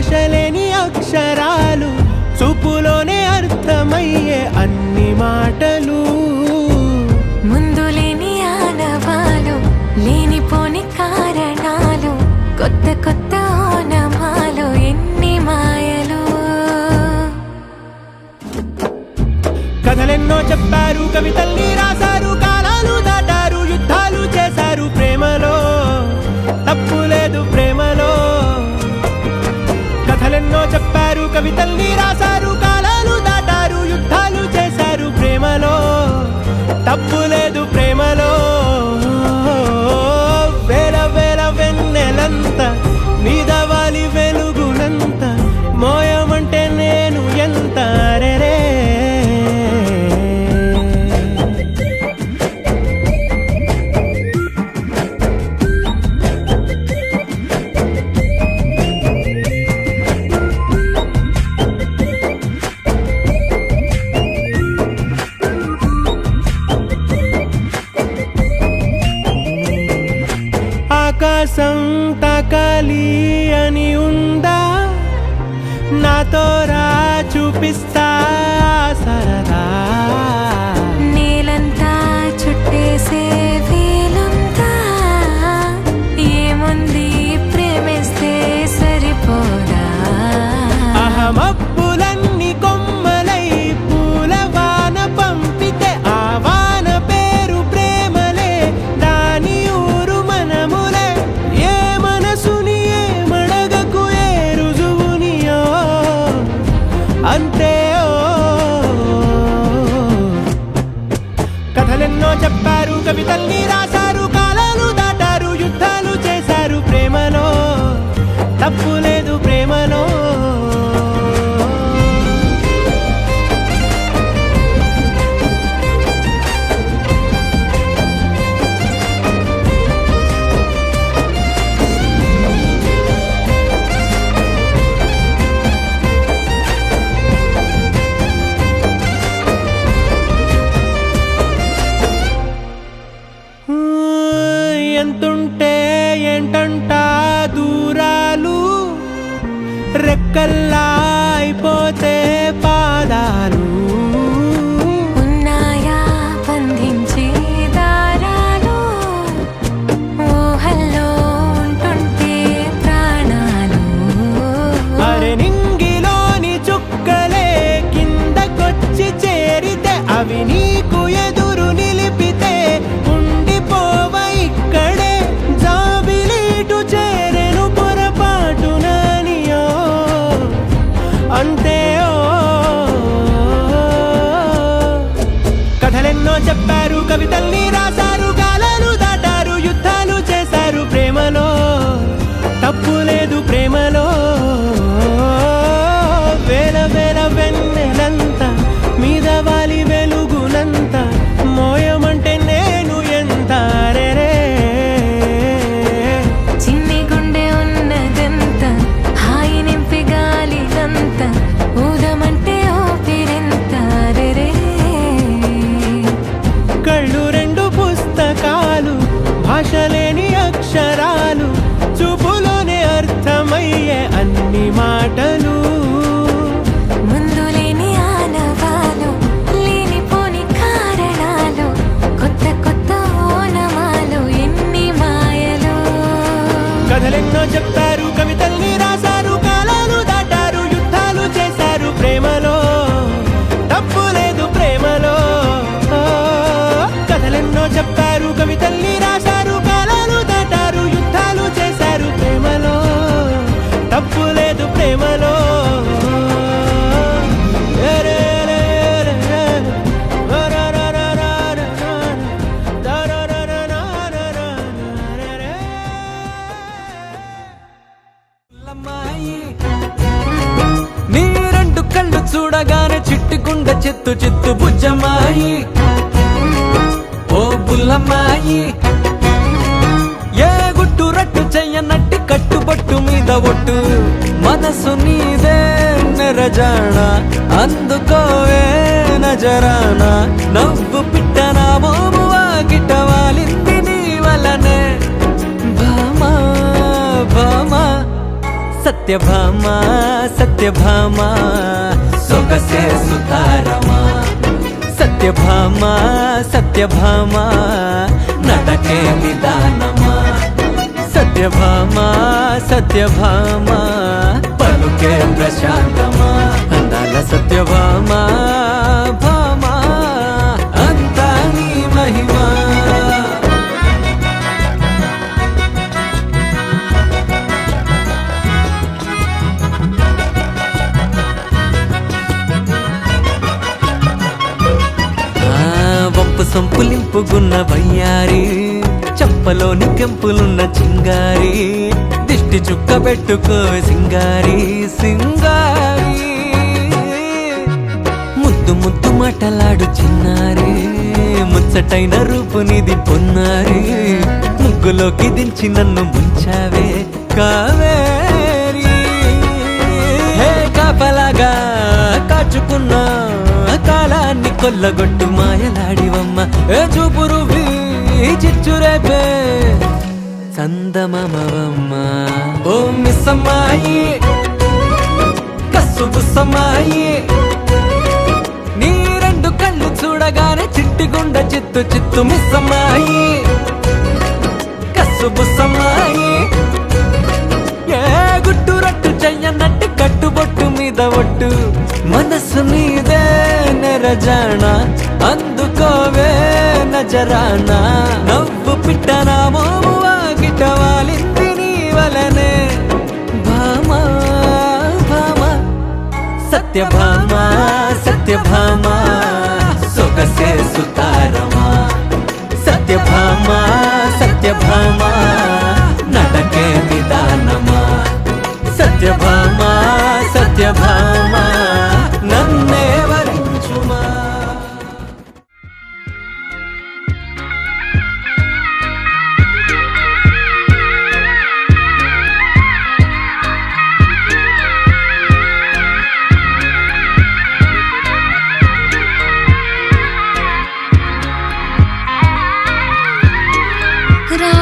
భాషలేని అక్షరాలు చూపులోనే అర్థమయ్యే అన్ని మాటలు ముందు లేని ఆనవాలు లేనిపోని కారణాలు కొత్త కొత్త ఓనమాలు ఎన్ని మాయలు కథలెన్నో చెప్పారు కవితల్ని రాశారు కాలాలు దాటారు యుద్ధాలు చేశారు ప్రేమలో తప్పు లేదు ప్రేమలో కథలెన్నో చెప్పారు కవితల్ని రాశారు కాలాలు దాటారు యుద్ధాలు చేశారు ప్రేమలో తప్పు లేదు ప్రేమలో వేల వేల వెన్నెలంత నీదవాలి వెలుగునంత మోయమంటే నేను ఎంత రే ఆకాశం తాకాలి అని ఉందా నాతో రా చూపిస్తా సరదా నేలంతా చుట్టేసే వీలుందా ఏముంది ప్రేమిస్తే సరిపోదా అహమబ్బులన్నీ కొమ్మలై పూల వాన పంపితే ఆ వాన పేరు ప్రేమలే దాని ఊరు మనములే ఏ మనసుని ఏ మడగకు ఏ రుజువునియో అంతే కథలెన్నో చెప్పారు కవితల్ని రాశారు కాలాలు దాటారు యుద్ధాలు చేశారు ప్రేమలో తప్పు లేదు ప్రేమలో ఎంతుంటే ఏంటంట దూరాలు రెక్కల్లా అయిపోతే పాదాలు ఉన్నాయా బంధించే దారాలు ఊహల్లో ఉంటుంటే ప్రాణాలు అరే నింగిలోని చుక్కలే కిందకొచ్చి చేరితే అవి నీకు ఎదురు నిలిపితే ఉండిపోవ ఇక్కడే జాబిలీటు చేరెను పొరపాటు నానియో అంతే కథలెన్నో చెప్పారు కవితల్ని రాశారు కాలాలు దాటారు యుద్ధాలు చేశారు ప్రేమలో తప్పు లేదు ప్రేమలో వేల వేల వెన్నెలంత మీద వాలి వెలుగునంత మోయమంటే నేను ఎంత రే చిన్ని గుండె ఉన్నదంత హాయి నింపి గాలినంత ఊదమంటే ఊపిరెంత రే కళ్ళు రెండు పుస్తకాలు భాషలేని అక్షరాలు చూపులోనే అర్థమయ్యే అన్ని మాటలు ముందు లేని ఆనవాలు లేనిపోని కారణాలు కొత్త కొత్త ఓనమాలు ఎన్ని మాయలు కథలెన్నో చెప్పారు కవితల్ని రాశారు కాలాలు దాటారు యుద్ధాలు చేశారు ప్రేమలో తప్పు లేదు ప్రేమలో కథలెన్నో చెప్పారు కవితల్ని రాశారు కాలాలు దాటారు యుద్ధాలు చేశారు ప్రేమలో తప్పు లేదు ప్రేమలో నీ రెండు కళ్ళు చూడగానే చిట్టుకుండ చెత్తు చెత్తు బుజ్జమ్మాయి ఓ బుల్లమ్మాయి ఏ గుట్టు రట్టు చెయ్యనట్టి కట్టుబట్టు మీద ఒట్టు మనసు నీదే నెరజాణ అందుకోవే నజరాన నవ్వు పిట్టనా మోము వాకిట వాలింది నీ వలనే భామా భామా సత్యభామ సత్యభామ సొగసే సుతారమా సత్యభామ సత్యభామ నడకే నిదానమా సత్యభామ సత్యభామ పలుకే ప్రశాంతమా అందాల సత్యభామ భామ అంతా నీ మహిమా వంపు సంపులింపుగున్న వయ్యారి చంపలోని కెంపులున్న చింగారి దిష్టి చుక్క పెట్టుకో సింగారి సింగారి ముద్దు ముద్దు మాటలాడు చిన్నారి ముచ్చటైన రూపునిది పొన్నారి ముగ్గులోకి దించి నన్ను ముంచావే కావేరి హే కాపలాగా కాచుకున్నా కాలాన్ని కొల్లగొట్టు మాయలాడివమ్మ ఏ చూపురువి చిచ్చురేపే చందమామవమ్మ ఓ మిస్సమ్మాయి కస్సు బుస్సమ్మాయి నీ రెండు కళ్ళు చూడగానే చిట్టిగుండ చిత్తు చిత్తు మిస్సమ్మాయి కస్సు బుస్సమ్మాయి ఏ గుట్టు రట్టు చెయ్యనట్టు కట్టుబొట్టు మీద ఒట్టు మనసు నీదే నెరజాణ అందుకోవే నజరానా నవ్వు పిట్టనా మోము వాకిట వాలింది నీ వలనే భామ భామ సత్యభామ సత్యభామ సొగసే సుతారమా సత్యభామ సత్యభామ నడకే నిదానమా సత్యభామ సత్యభామ నన్నే వరించుమా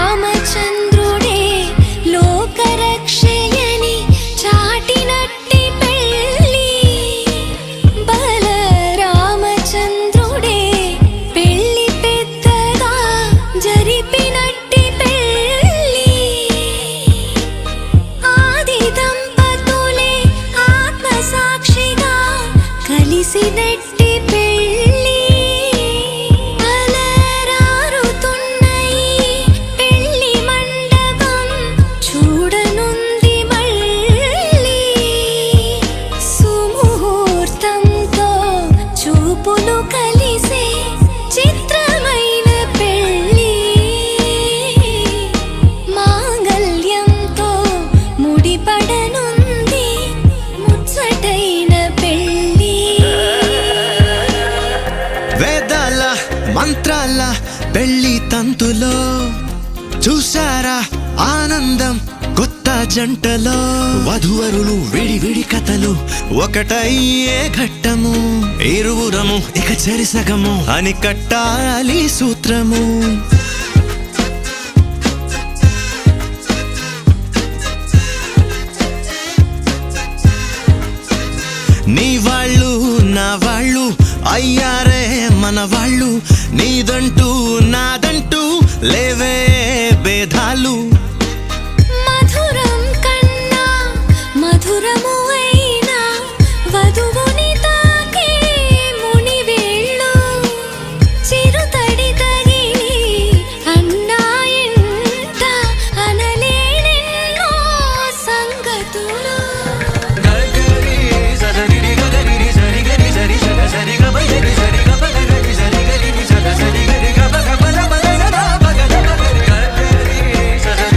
రామచంద్రుడే లోకరక్షయని చాటినట్టి పెళ్ళి బల రామచంద్రుడే పెళ్ళి పెద్దగా జరిపినట్టి పెళ్ళి ఆది దంపతులే ఆత్మసాక్షిగా కలిసినట్టి పెళ్ళి మంత్రాల పెళ్లి తంతులో చూసారా ఆనందం కొత్త జంటలో వధువరులు విడి విడి కథలు ఒకటయ్యే ఘట్టము ఇరువురము ఇక చెరిసగము అని కట్టాలి సూత్రము నీ వాళ్ళు నా వాళ్ళు అయ్యారే మన వాళ్ళు నీదంటూ నాదంటూ లేవే భేదాలు మధురం కన్నా మధురము అయినా వధువుని తాకే ముని వేళ్ళు చిరుతడి తగిలి అన్నాయంట అనలేనెన్నో సంగతులు సరి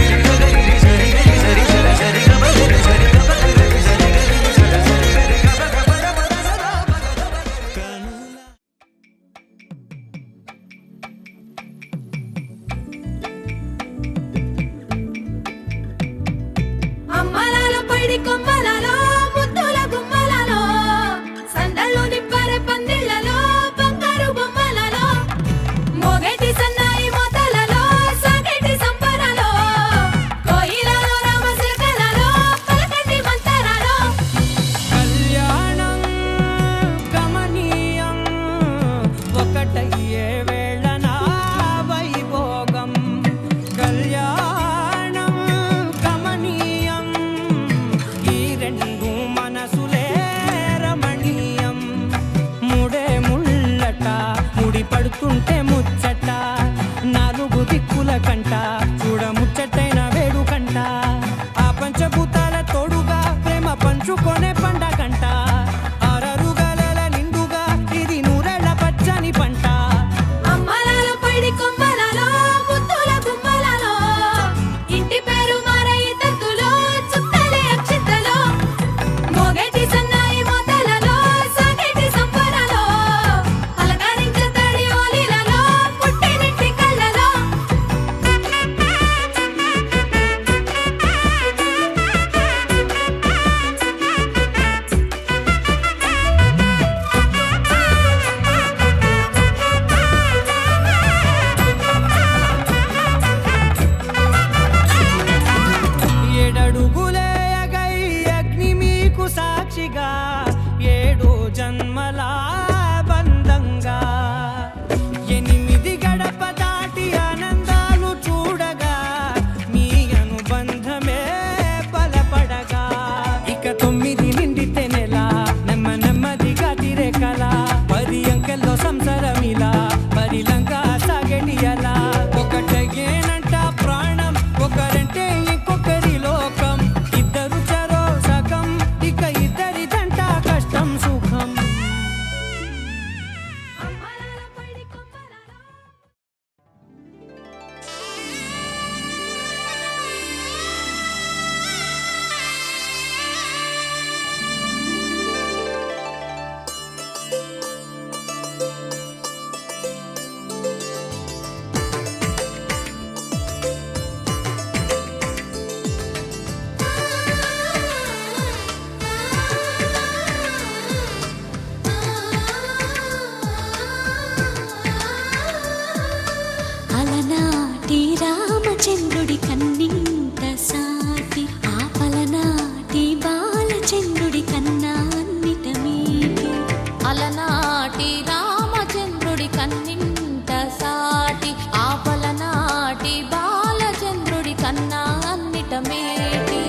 అందమేటి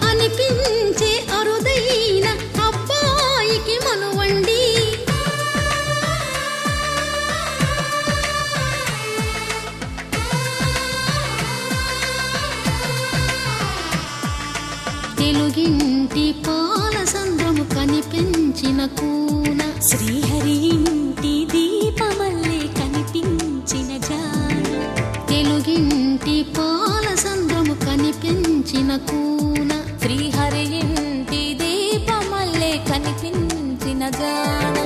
అనిపించే అరుదైన అబ్బాయికి మనువండి తెలుగింటి పాల సంద్రము కనిపించిన కూన శ్రీహరి ఇంటి దీపమల్లే కనిపించిన జాన తెలుగింటి పాల సంద్రము కనిపించిన కూన శ్రీహరి ఇంటి దీపమల్లే కనిపించిన జాన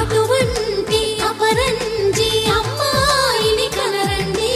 అటువంటి అపరంజి అమ్మాయిని కనరండి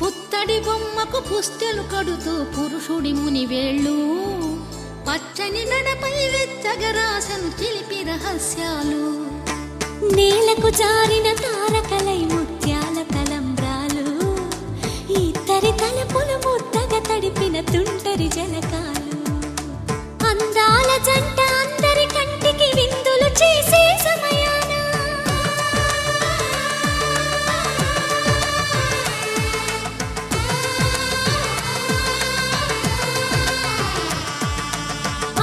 పుత్తడి బొమ్మకు పుస్తెలు కడుతూ పురుషుడి ముని వేళ్ళు పచ్చని నడపై వెచ్చగరాసను చిలిపి రహస్యాలు నేలకు జారిన తారకలై ముత్యాల తలంబ్రాలు ఇద్దరి తలపులు ముద్దగా తడిపిన తుంటరి జలకాలు అందాల జంట అందరి కంటికి విందులు చేసే సమయాన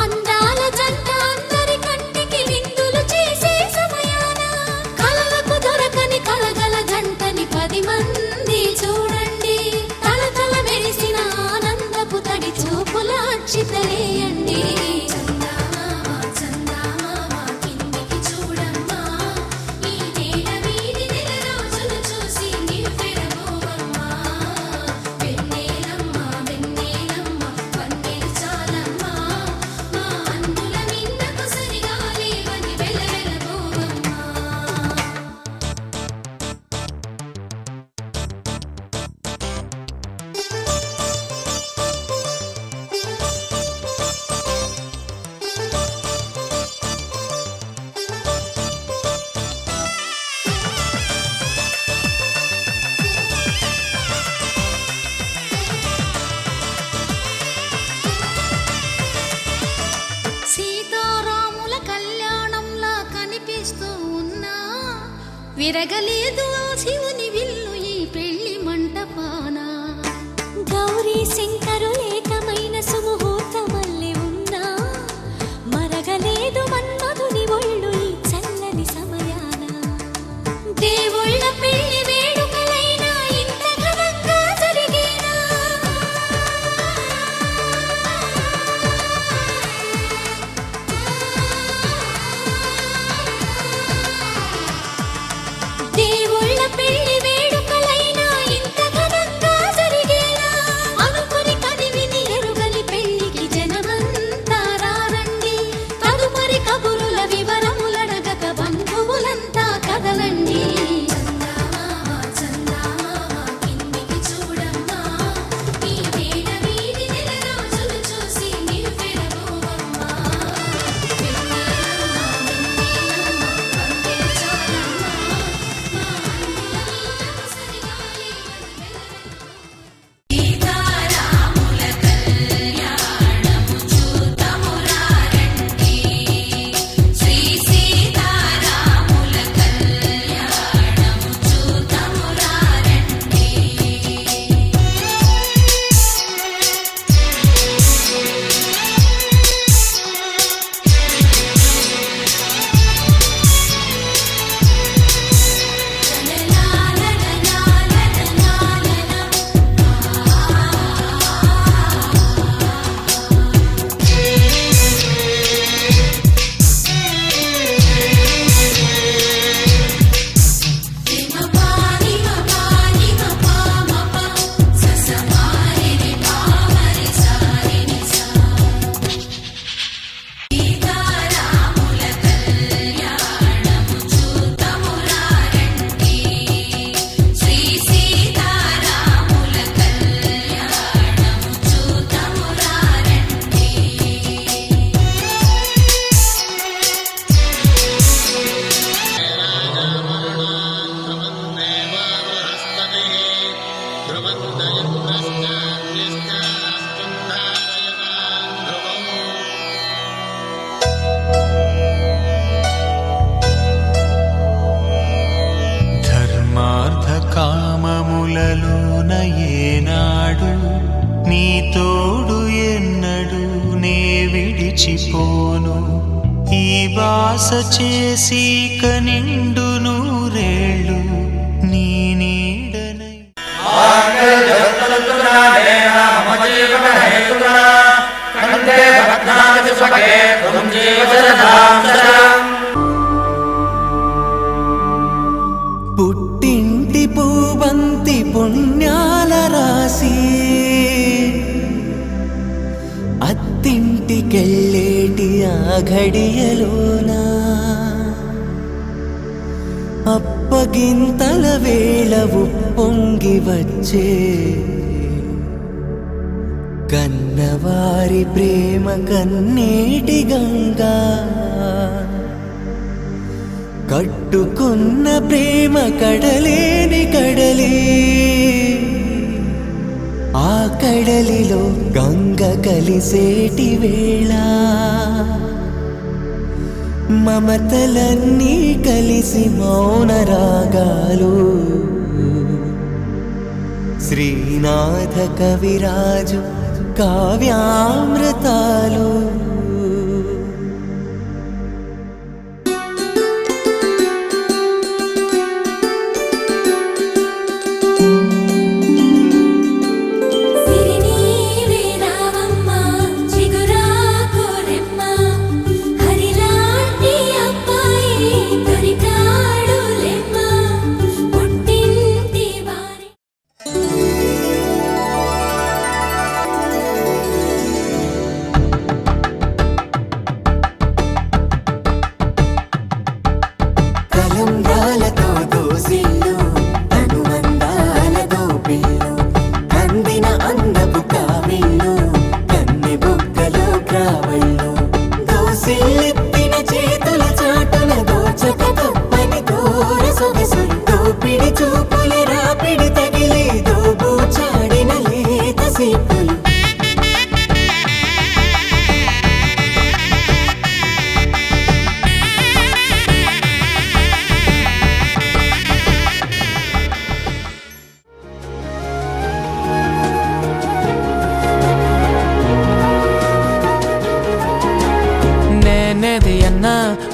అందాల జంట అందరి కంటికి విందులు చేసే సమయాన కలలకు దొరకని కలగల జంటని 10 మంది చూడండి తలతల మెరిసిన ఆనందపు తడి చూపుల అచ్చితలేయండి సీతారాముల కళ్యాణంలా కనిపిస్తూ ఉన్నా విరగలేదు ఆ శివుని విల్లు ఈ పెళ్లి మంటపాన గౌరీ శంకరు ఏకమైన సుముహూర్తమల్లె ఉన్నా మరగలేదు మన్మధుని ఒళ్ళు ఈ చల్లని సమయాన దేవుళ్ళ పెళ్లి వేడుకలైనా ఇంత ఘనంగా జరిగేనా దేవుళ్ళ పెళ్లి ఎన్నడూ నే విడిచిపోను ఈ బాస చేసి కనిండు నూరేళ్ళు నీ నీడనై పుట్టింటి పూబంతి పుణ్యాల రాసి అత్తింటికెళ్ళేటి ఆ ఘడియలోనా అప్పగింతల వేళ ఉప్పొంగి వచ్చే కన్నవారి ప్రేమ కన్నీటి గంగా కట్టుకున్న ప్రేమ కడలేని కడలి ఆ కడలిలో గంగ కలిసేటి వేళ మమతలన్నీ కలిసి మౌన రాగాలు శ్రీనాథ కవిరాజు కావ్యామృతాలు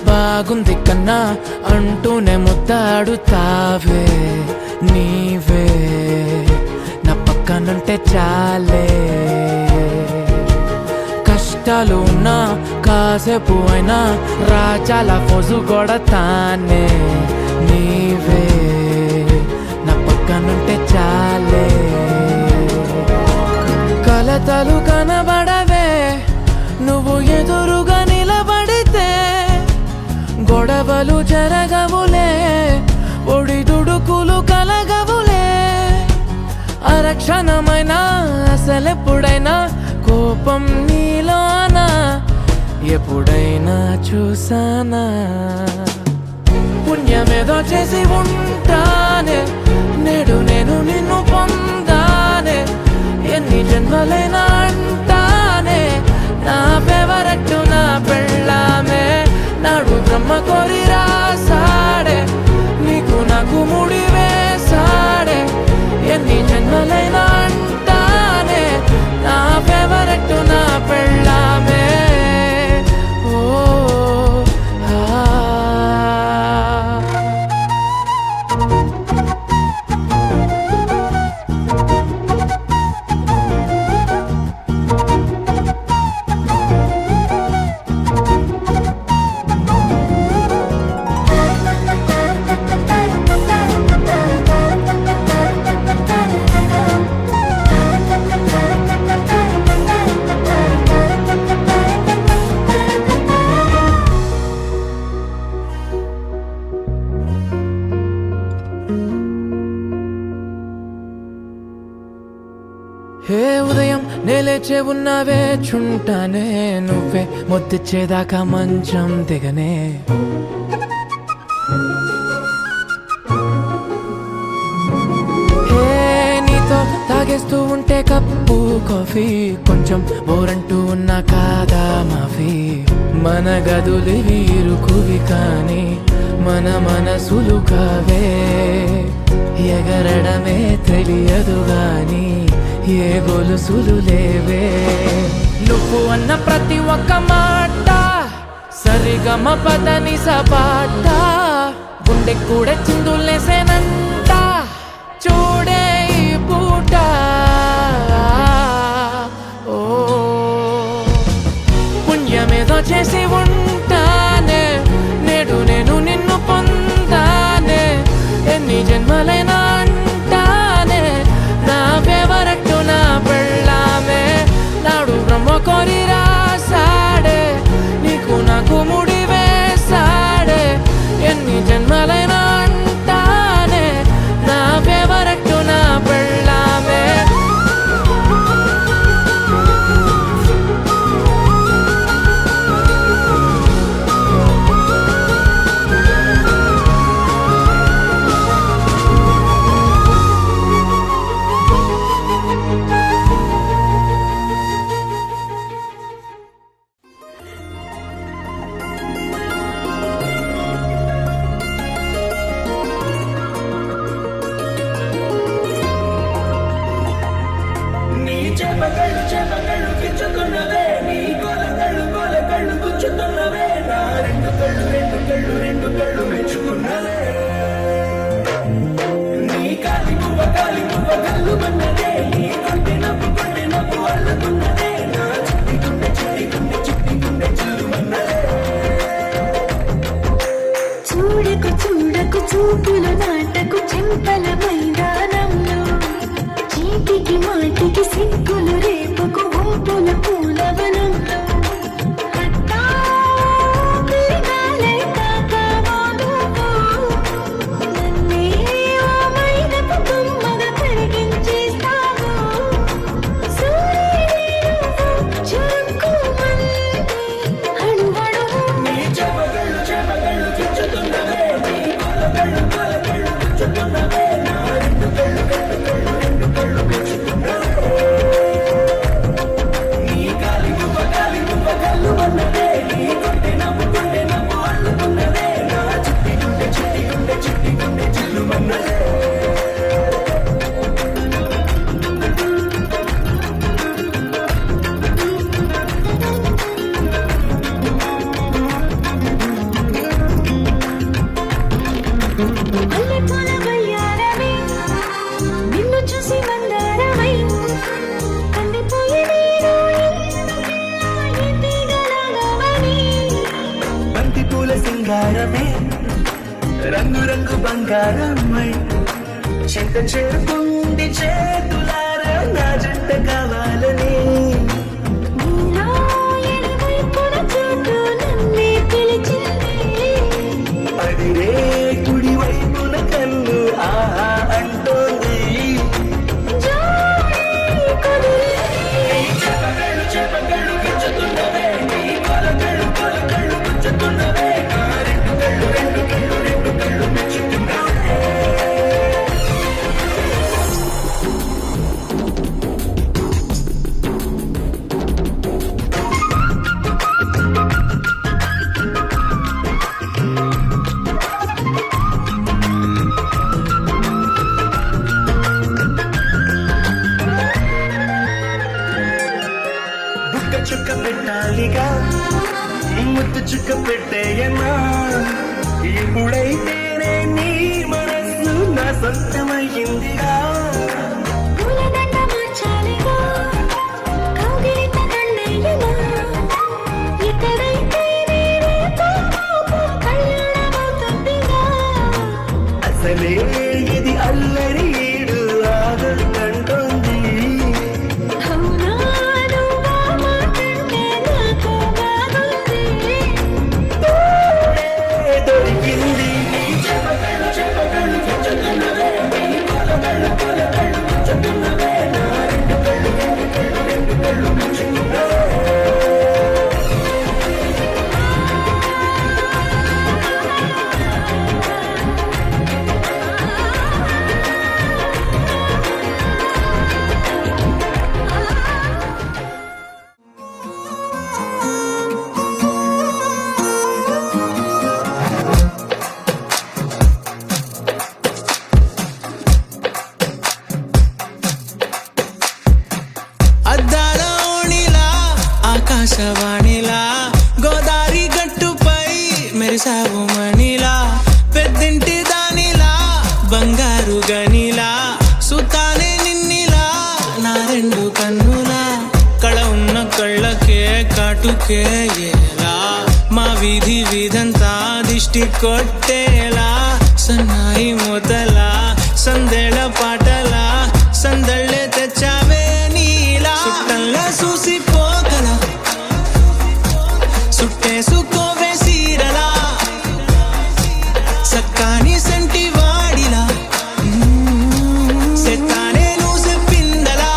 బాగుంది కన్నా అంటూనే ముద్దాడుతావే నీవే నా పక్కనుంటే చాలే కష్టాలు ఉన్నా కాసేపు అయినా రాజాల ఫోజు కొడతానే నీవే నా పక్కనుంటే చాలే కలతలు కనబడవే నువ్వు ఎదురుగా నిలబడితే గొడవలు జరగవులే ఒడిదుడుకులు కలగవులే అరక్షణమైన అసలెప్పుడైనా కోపం నీలోనా ఎప్పుడైనా చూసానా పుణ్యమేదో చేసి ఉంటానే నేడు నేను నిన్ను పొందానే ఎన్ని జన్మలైనా అంటానే నా ఫేవరెట్ నా పెళ్ళామే నాడు బ్రహ్మ కోరి రాసాడే నీకు నాకు ముడి వేసాడే ఎన్ని జన్మలైనా అంటానే నా ఫేవరెట్ నా పెళ్ళామే ఓ హే ఉదయం నేలేచే ఉన్నావే చుంటానే నువ్వే మొద్దిచ్చేదాకా మంచం దిగనే హే నీతో తాగేస్తూ ఉంటే కప్పు కాఫీ కొంచెం బోరంటూ ఉన్నా కాదా మాఫీ మన గదులు వీరుకువి కానీ మన మనసులు కావే ఎగరడమే తెలియదు గాని ఏ గొలుసులు లేవే నువ్వు గమ పదని సపాట గుండె కూడా చిందులేసేనంట చూడే ఈ పూట ఓ పుణ్యమేదో చేసి ఉంటానే నేడు నేను నిన్ను పొందానే ఎన్ని జన్మలైనా అంటానే నా ఫేవరెట్ నా పెళ్ళామే నాడు బ్రహ్మ కోరి రాసాడే నీకు నాకు ముడి వేసాడే ఎన్ని జన్మలైనా అంటానే నా ఫేవరెట్ నా పెళ్ళామే చూడకు చూడకు చూపులు నాటకు చెంపల మైదానంలో చీటికి మాటికి సిగ్గులు రేపకు వంపుల పూలవనంలో హఠా పిలిగాలై తాకావాడు నన్నే ఓ మైదపు కొమ్మగా కరిగించేస్తావు సూర్యుడు చురుక్కుమంది అణువణువు అల్లెపూల వయ్యారమే నిన్ను చూసి మందారమై కందిపోయే నేను ఈ తీగలాగవని బంతి పూల సింగారమే రంగు రంగు బంగారమై చింత చేరుకుంది చేతులారా నా జంట కావాలని నీలో ఎడవైపున చోటు నన్నే పిలిచింది అదిరే కుడి వైపున కన్ను ఆహా అంటోంది జోడి కుదిరి బుక్క చుక్క పెట్టాలిగా ముద్దు చుక్క పెట్టేయన్నా ఇప్పుడైతేనే నీ మనస్సు నా సొంతమయ్యిందిగా పూలదండ మార్చాలిగా కౌగిలిత దండయ్యనా ఎక్కడైతే రేపు కళ్యాణమవుతుందిగా అసలే ఇది అల్లరి ఈడు ఆగంటోంది అవునా నువ్వా మాటంటే నాకు బాగుంది దొరికింది నీ చెప్పగలు గిచ్చుతున్నవే నీ కొలగలు కళ్ళకే కాటుకే ఎలా మా వీధి వీధంతా దిష్టి కొట్టేలా సన్నాయి మూతలా సందేళ పాటలా సందళ్ళే తెచ్చావే నీలా చుట్టంలా చూసిపోగల సుట్టేసుకోవే సీరలా సక్కాని సంటి వాడిలా సెత్తానే నువ్వు చెప్పిందలా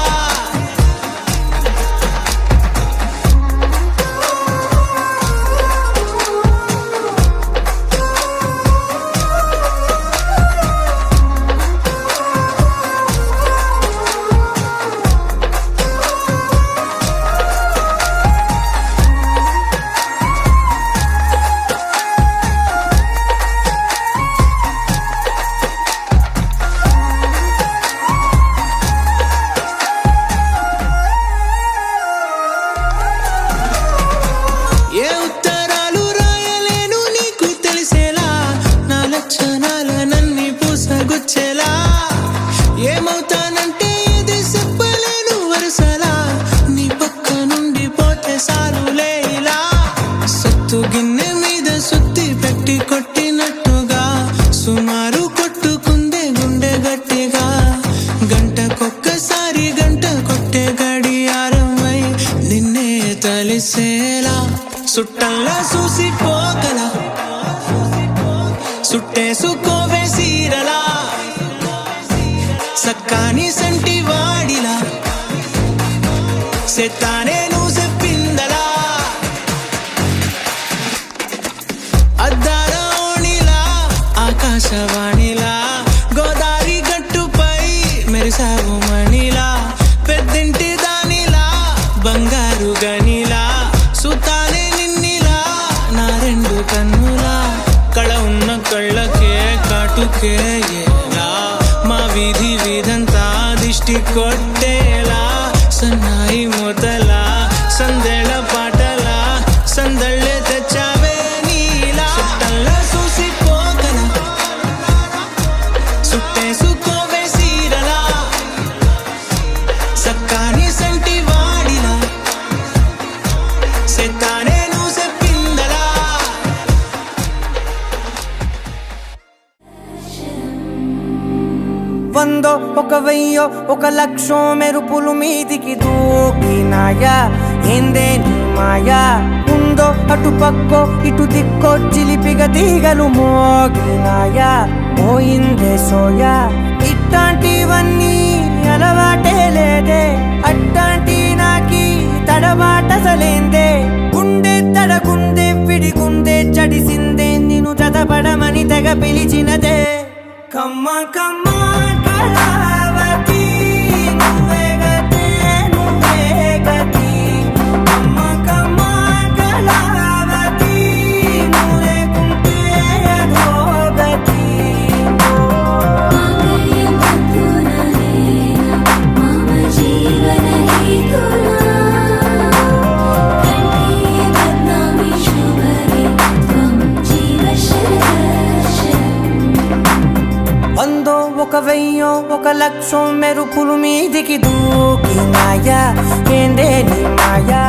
ఏ ఉత్తరాలు రాయలేను నీకు తెలిసేలా నా లక్షణాలనన్నీ పూసగుచ్చేలా ఏమవుతానంటే ఇది చెప్పలేను వరుసలా నీ పక్క నుండి పోతే సారులే ఇలా సత్తు గిన్నె మీద సుత్తి పెట్టి కొట్టినట్టుగా సుమారు కొట్టుకుందే గుండె గట్టిగా గంటకొక్కసారి గంట కొట్టే గడియారమై నిన్నే తలిసేలా సుట్టంలా చూసిపోగల సుట్టేసుకోవే సీరలా సక్కాని సంటి వాడిలా సెత్తానే నువ్వు చెప్పిందలా అద్దాల ఓణిలా ఆకాశవాణిలా గోదారి గట్టుపై మెరిసావు మణిలా పెద్దింటి దానిలా బంగారు గనిలా సుతానే నిన్నిలా నా రెండు కన్నులా కళ ఉన్న కళ్ళకే కాటుకే ఎలా మా వీధి వీధంతా దిష్టి కొట్టేలా సన్నాయి మూతలా సందేళ పాటలా సందళ్ళే తెచ్చావే నీలా చుట్టంలా చూసిపోగల సుట్టేసుకోవే సీరలా సక్కాని సంటి వాడిలా సెత్తానే నువ్వు చెప్పిందలా వందో ఒక వెయ్యో ఒక లక్షో మెరుపులు మీదికి దూకినాయా ఏందే నీ మాయా ఉందో అటు పక్కో ఇటు దిక్కో చిలిపిగ తీగలు మోగినాయా పోయిందే సోయా ఇట్లాంటివన్నీ అలవాటే లేదే అట్లాంటి నాకి తడబాటసలేందే గుండె తడగుందే విడిగుందే చడిసిందే నిన్ను చదపడమని తెగ పిలిచినదే కమ్మ కమ్మ కళావతి నువ్వే గతే నువ్వే గతి కమ్మ కమ్మ కళావతి నువ్వు లేకుంటే అధోగతి మమ జీవన హేతునా కంఠే బద్నామి శుభగే త్వం జీవ శరశం వందో ఒక వెయ్యో ఒక లక్షో మెరుపులు మీదికి దూకినాయా ఏందే నీ మాయా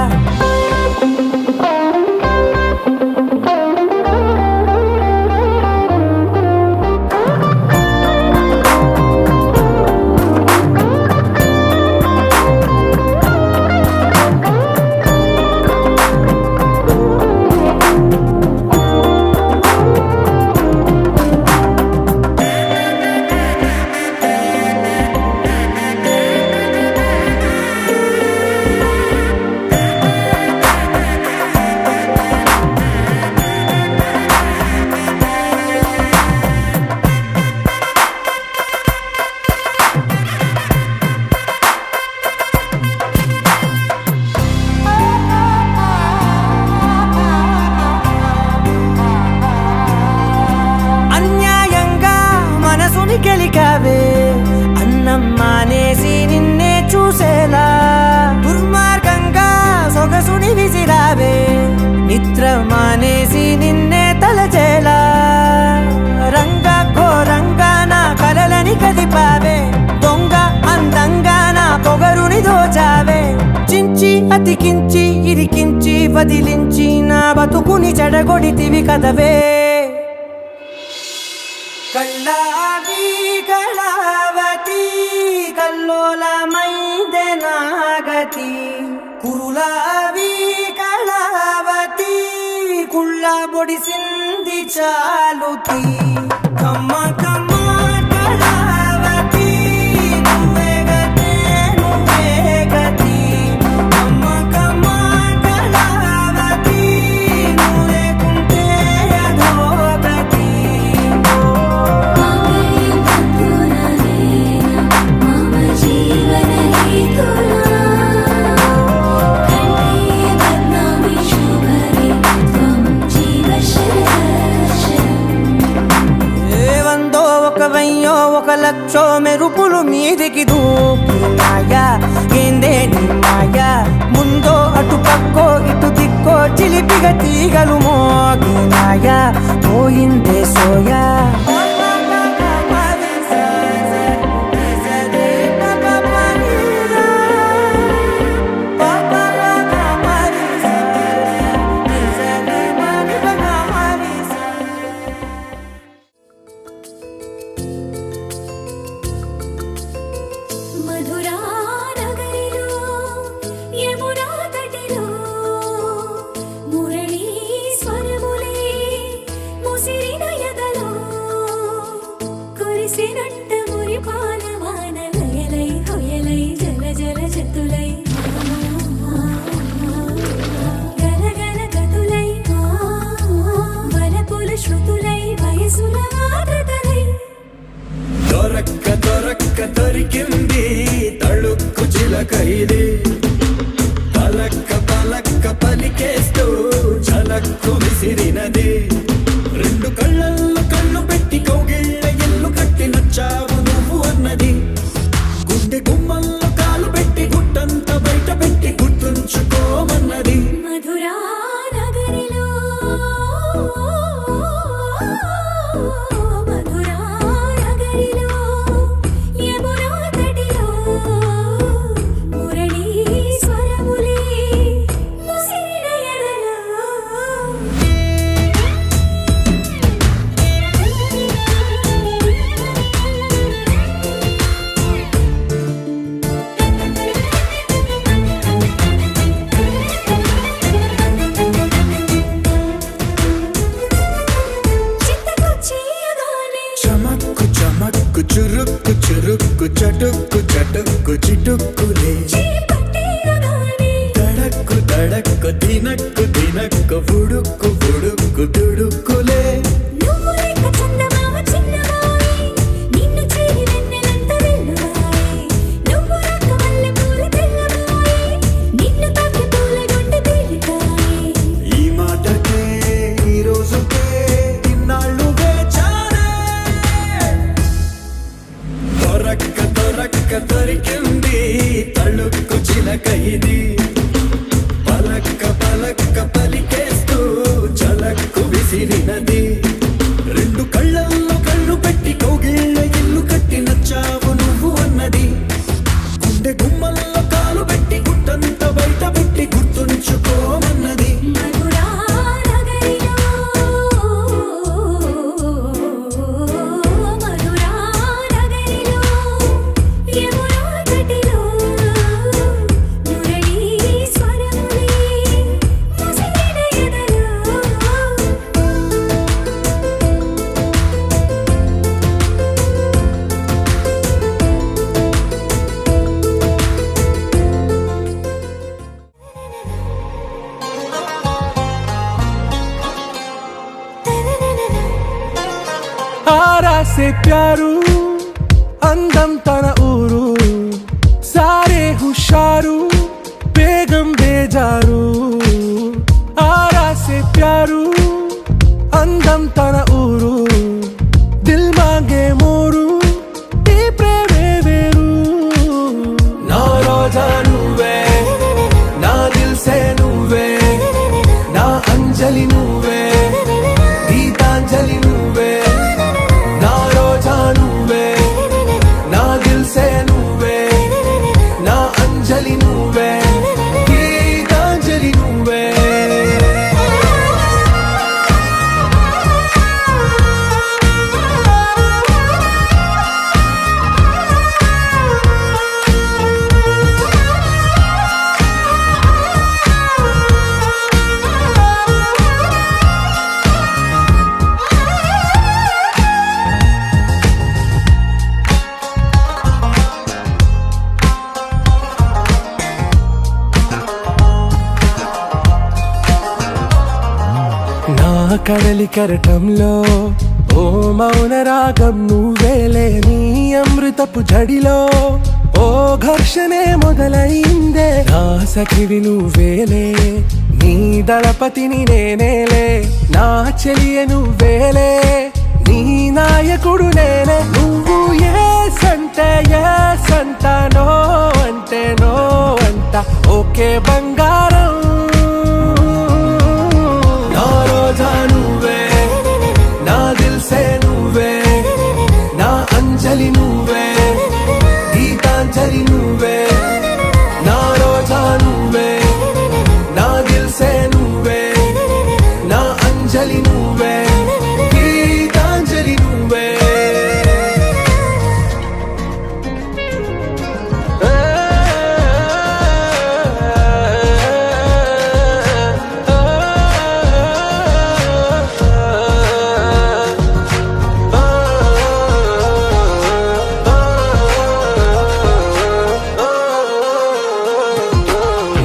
అతికించి ఇరికించి వదిలించి నా బతుకుని చెడగొడితివి కదవే కళ్ళావి కళావతి కల్లోలమైందే నాగతి కురులావి కళావతి కుళ్ళ బొడిసింది చాలుతి కమ్మ కమ్మ కళావతి నువ్వే గతే నువ్వే గతి కమ్మ కమ్మ కళావతి నువ్వు లేకుంటే అధోగతి మామయ్య బంధువులనేనా మామ జీవన హేతులా కంఠే బద్నామి శుభరే త్వం జీవ శరదర్శనం వందో ఒక వెయ్యో ఒక లక్షో మెరుపులు మీదికి దూకినాయా ఏందే నీ మాయా ముందో అటు పక్కో ఇటు దిక్కో చిలిపిగా తీగలు మోగినాయా పోయిందే సోయా మధురా నగరిలో యమునా తటిలో మురళీ స్వరములే ముసిరిన ఎదలో కురిసినంట మురిపాల వానలయలై హొయలై జల జల జతులై గల గల గతులై వలపుల శృతులై వయసుల ఆర్ద్రతలై దొరక్క దొరక్క దొరికింది తళుక్కు చిలక ఇది పలక్క పలక్క పలికేస్తూ చలక్కు విసిరినది రెండు కళ్ళల్లో కళ్ళు పెట్టి కౌగిళ్ళ ఇల్లు కట్టి నచ్చావు నువ్వు అన్నది గుండె గుమ్మల్లో కాలు పెట్టి గుట్టంత బయట పెట్టి గుర్తుంచుకోమన్నది మధురా నగరిలో మధురా నగరిలో యమునా తటిలో మురళీ స్వరములే ముసిరిన ఎదలో చిత్తకొచ్చేయగానే చమక్కు చమక్కు చురుక్కు చురుక్కు చటుక్కు చటుక్కు చిటుక్కులే చేపట్టేయగానే తడక్కు తడక్కు తినక్కు తినక్కు బుడుక్కు బుడుక్కు తుడుక్కులే నువ్వు లేక చందమామ చిన్నవాయి నిన్ను చేరి వెన్నెలంత వెల్లువాయి నువ్వు రాక మల్లెపూల తెల్లవాయి నిన్ను తాకి పూల గుండె తేలికాయి ఈ మాటకే ఈ రోజుకే ఇన్నాళ్ళు వేచానే దొరక్క దొరక్క దొరికింది తళుక్కు చిలక ఇది పలక్క పలక్క పలికేస్తూ చలక్కు విసిరినది రెండు కళ్ళల్లో కళ్ళు పెట్టి కౌగిళ్ళ ఇల్లు కట్టి నచ్చావు నువ్వు అన్నది గుండె గుమ్మల్లో కాలు పెట్టి గుట్టంత బయట పెట్టి గుర్తుంచుకోమన్నది మధురా నగరిలో మధురా నగరిలో యమునా తటిలో మురళీ స్వరములే ముసిరిన ఎదలో ఆరా సే ప్యారు అందం తన ఊరు సారే హుషారు బేగం బేజారు ఆరా సే ప్యారు అందం తన ఊరు దిల్ మాంగే మోరు ఈ ప్రేమే వేరు నా రోజా నువ్వే నా దిల్ సే నువ్వే నా అంజలి నువ్వే గీతాంజలి నువ్వే నా రోజా నువ్వే నా దిల్ సే నువ్వే నా అంజలి నువ్వే కడలి కెరటంలో ఓ మౌన రాగం నువ్వేలే, నీ అమృతపు జడిలో ఓ ఘర్షణే మొదలైందే. నా సఖివి నువ్వేలే, నీ దళపతిని నేనేలే, నా చెలియ నువ్వేలే, నీ నాయకుడు నేనే. నువ్వు ఏ సంటే ఏ సంట, నో అంటే నో అంట, ఓకే బంగారం. నా రోజా నువ్వే, నా దిల్సే నువ్వే, నా అంజలి నువ్వే, గీతాంజలి నువ్వే. నా రోజా నువ్వే, నా దిల్సే నువ్వే, నా అంజలి నువ్వే, గీతాంజలి నువ్వే.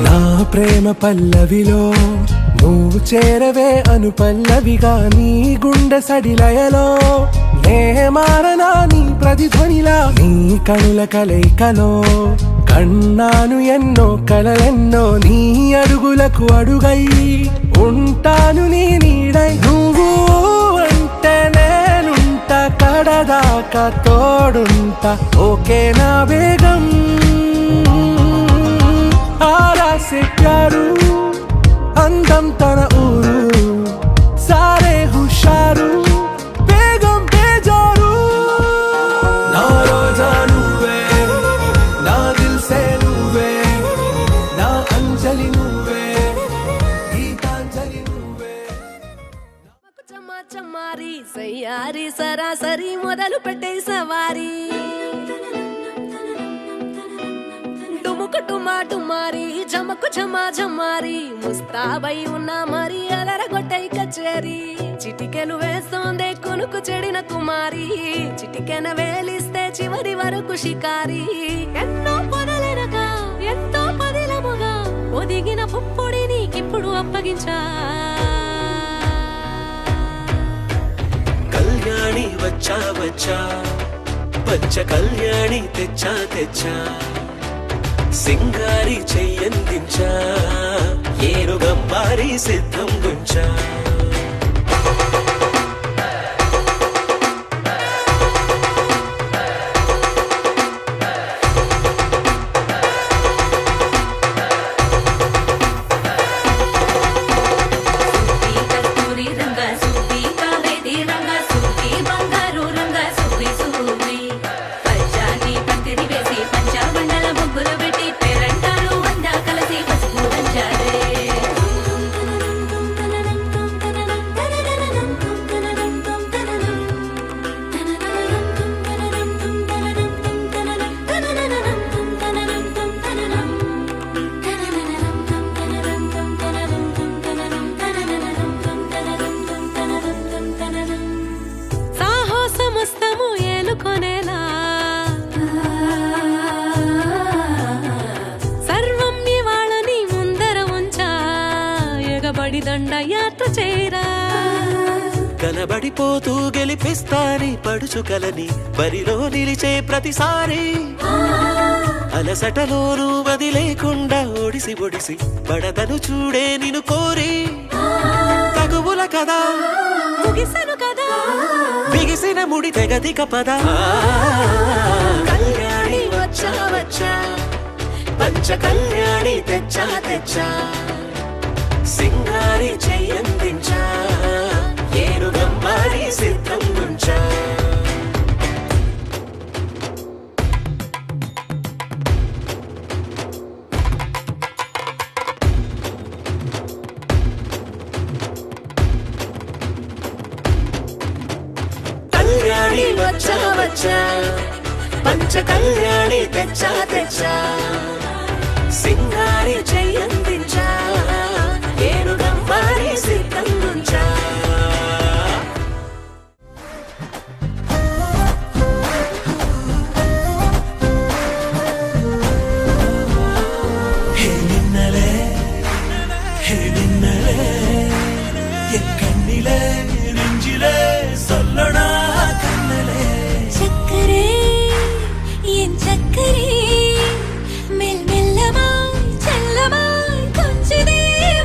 నా ప్రేమ పల్లవిలో నువ్వు చేరవే అను పల్లవిగా, నీ గుండె సడిలయలో నే మారనా నీ ప్రతిధ్వనిలా. నీ కనుల కలయికలో కన్నాను ఎన్నో కలలెన్నో, నీ అడుగులకు అడుగై ఉంటాను నీ నీడై. నువ్వు అంటే నేనుంట, కడదాకా తోడుంట, ఓకే నా వేగం. ఆరాసే ప్యారు అందం తన ఊరు, సారే హుషారు బేగం బేజారు. నా రోజా నువ్వే, నా దిల్సే నువ్వే, నా అంజలి నువ్వే, గీతాంజలి నువ్వే. చమ్మా చమ్మారి సయ్యారి సరాసరి మొదలు పెట్టే సవారీ, డుముకు డుమా డుమారి జమకు ఝమా ఝమారి, ముస్తాబై ఉన్నా మరి అలరగొట్టై కచేరి. చిటికెలు వేస్తోందే కొనుకు చెడిన కుమారి, చిటికెన వేలిస్తే చివరి వరకు షికారి. ఎన్నో పొదలెనక ఎంతో పదిలముగా ఒదిగిన పుప్పొడి నీకిప్పుడు అప్పగించా. కళ్యాణి వచ్చా వచ్చా, పంచ కళ్యాణి తెచ్చా తెచ్చా, సింగారి చెయ్యందించా, ఏనుగమ్మారి సిద్ధం గుంచా. కస్తూరి రంగ సూపి కావేరి రంగ సూపి బంగారు రంగ సూపి సూపి, పచ్చాని పందిరి వేసి పంచాబండల ముగ్గులు పెట్టి పేరంటాలు వంద కలిసి పసుపు దంచారే. సాహసమస్తము ఏలుకొనేలా, సర్వం ఇవాళని ముందర ఉంచా, ఎగబడి దండయాత్ర చేరా. కనబడిపోతూ గెలిపిస్తాని పడుచు కలని బరిలో నిలిచే ప్రతిసారి, అలసటలోనూ వదిలేకుండా ఒడిసి ఒడిసి పడదను చూడే నిన్ను కోరి. తగువుల కదా ముగిసను కదా బిగిసిన ముడి తెగదిక పద. కళ్యాణి వచ్చా వచ్చా, పంచ కళ్యాణి తెచ్చా తెచ్చా, సింగారి చెయ్యందించా, ఏనుగమ్మారి సిద్ధం గుంచా. కళ్యాణి వచ్చా వచ్చా, పంచ కళ్యాణి తెచ్చా తెచ్చా, సింగారి చెయ్యందించా, ఏనుగమ్మారి సిద్ధం గుంచా. హే నిన్నలే ఎక్కడి கண்ணிலே நெஞ்சிலே சொல்லடா கண்ணலே சக்கரே என் சக்கரே மெல் மெல்லமாய் செல்லமாய் கொஞ்சதே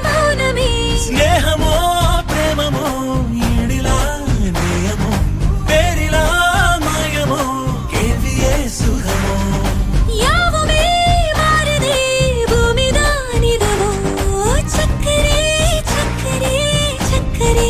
மௌனமே స్నేహమో ప్రేమమో ఈడిలా నేయమో పేరిలా మాయమో కేవియే సుఖమో యావమే మారదే భూమిదానిదవో చక్కరే చక్కరే చక్కరే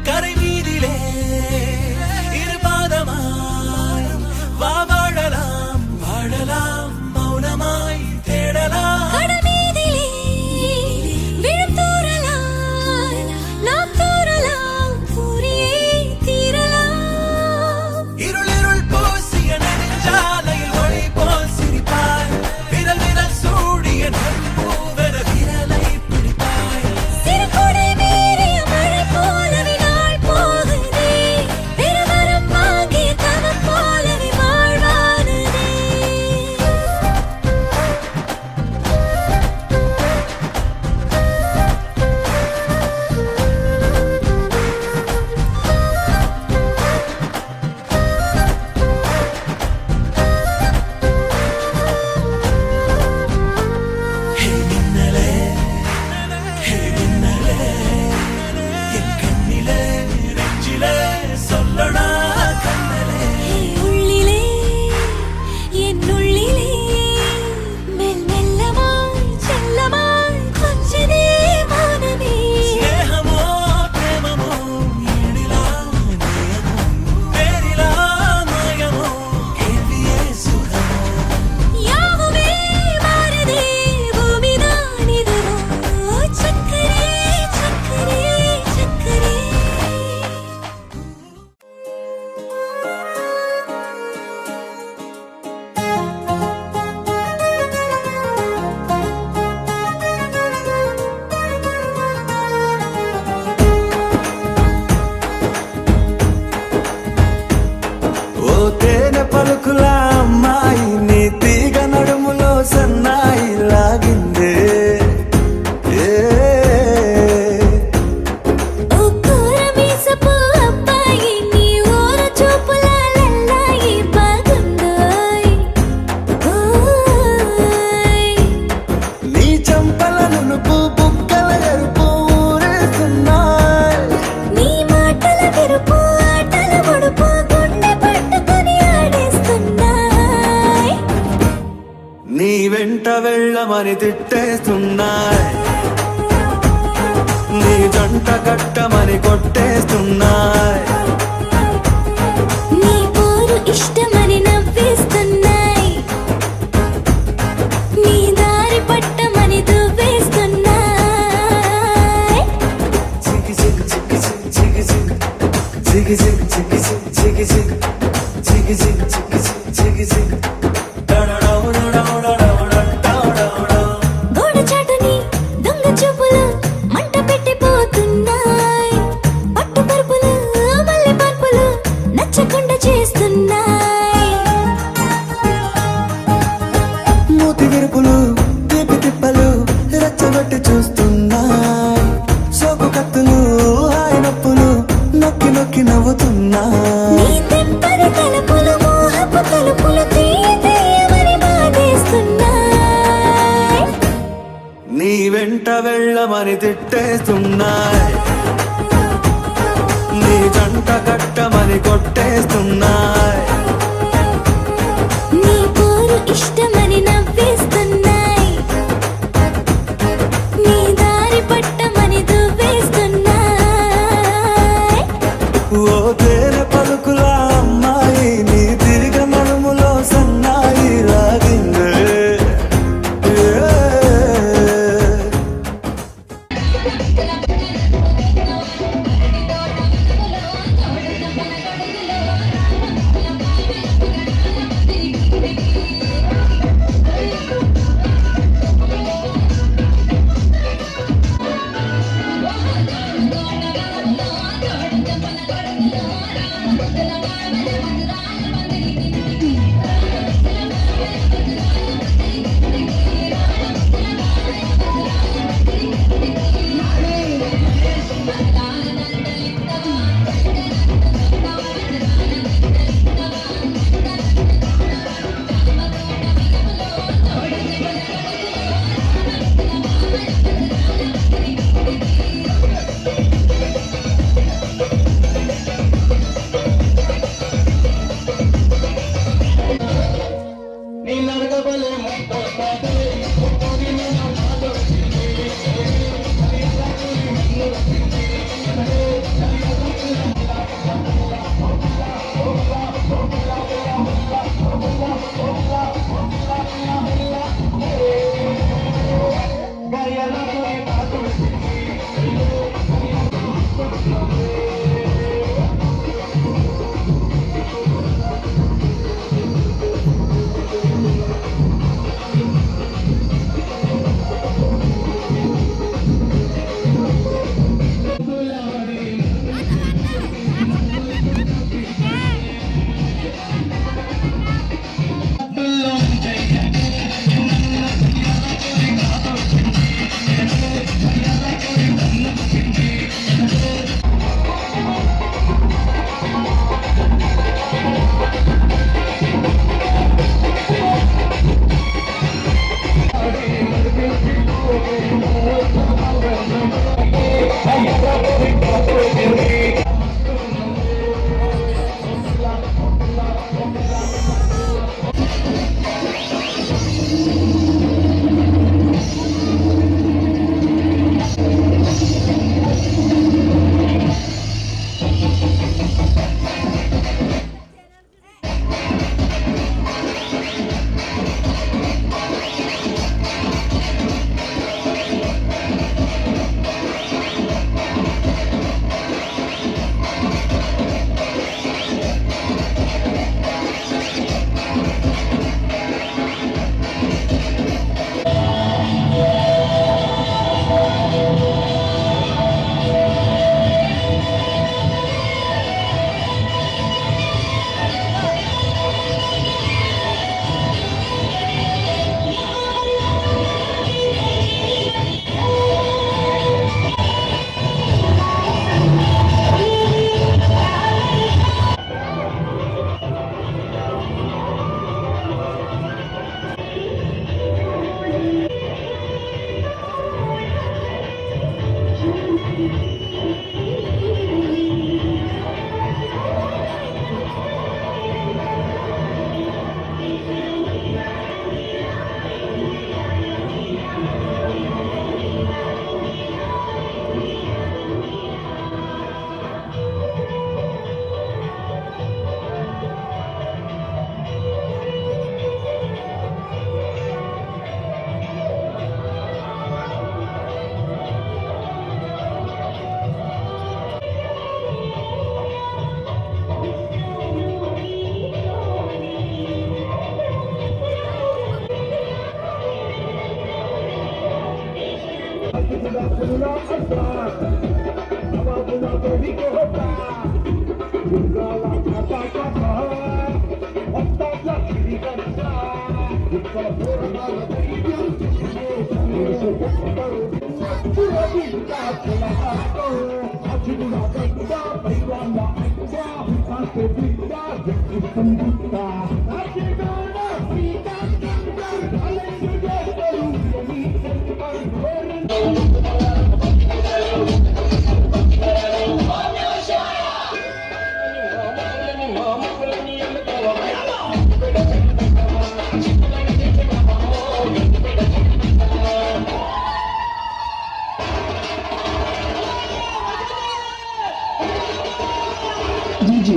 கரை வீதிலே இருபாதமாய் வா வாழலாம் வாழலாம் மௌனமாய் தேடலாம் கடமீதிலே விழுத்தூறலாம் நாம் தூறலாம் தூரியே தீரலாம் இருளிருள் பூசிய நெடுஞ்சாலையில் ஒளி போல் சிரிப்பாய் விரல் விரல் சூடிய நட்பூவென விரலை பிடிப்பாய் சிறுகுடை மீறிய மழை போலவே நாள் போகுதே பெருமரம் வாங்கிய கனம் போலவே வாழ்வானதே ஹே மின்னலே ஹே மின்னலே என் கண்ணிலே நெஞ்சிலே சொல்லடா கண்ணலே உள்ளிலே என் உள்ளிலே மெல் மெல்லமாய் செல்லமாய் கொஞ்சதே மௌனமே స్నేహమో ప్రేమమో ఈడిలా నేయమో పేరిలా మాయమో కేవియే సుఖమో யாவுமே மாறதே பூமிதானிதவோ சக்கரே சக்கரே சக்கரே ఓ తేనె పలుకుల అమ్మాయి నీ తీగ నడుములో సన్నాయి లాగిందే ఏ ఓ కూరమీసపు అబ్బాయి నీ ఊర చూపులాలల్లాయి బాగుందోయ్ ఓయ్ నీ చంపల నునుపు బుగ్గల ఎరుపు ఊరేస్తున్నాయి నీ మాటల విరుపు ఆటల ముడుపు గుండె పట్టుకొని ఆడేస్తున్నాయ్ నీ వెంట వెళ్ళమని తిట్టేస్తున్నాయి నీ జంట కట్టమని కొట్టేస్తున్నాయి నీ పోరు ఇష్టమని నవ్వేస్తున్నాయ్ నీ దారి పట్టమని దువ్వేస్తున్నాయ్ చికి చికి చికి చికి చికి చికి చికి చికి చికి చికి చికి చికి చికి చికి చికి గోడ చాటుని దొంగ చూపులు మంట పెట్టిపోతున్నాయ్ పట్టు పరుపులు మల్లె పరుపులు నచ్చకుండా చేస్తున్నాయ్ మూతి విరుపులు తీపి తిప్పలు రెచ్చగొట్టి చూస్తున్నాయి సోకు కత్తులు హాయి నొప్పులు నొక్కి నొక్కి నవ్వుతున్నాయి నీ తెప్పని తలుపులు మోహపు తలుపులు తీయమని బాధేస్తున్నాయ్ నీ వెంట వెళ్ళమని తిట్టేస్తున్నాయి నీ జంట కట్టమని కొట్టేస్తున్నాయి నీ పోరు ఇష్టమని నవ్వేస్తున్నాయ్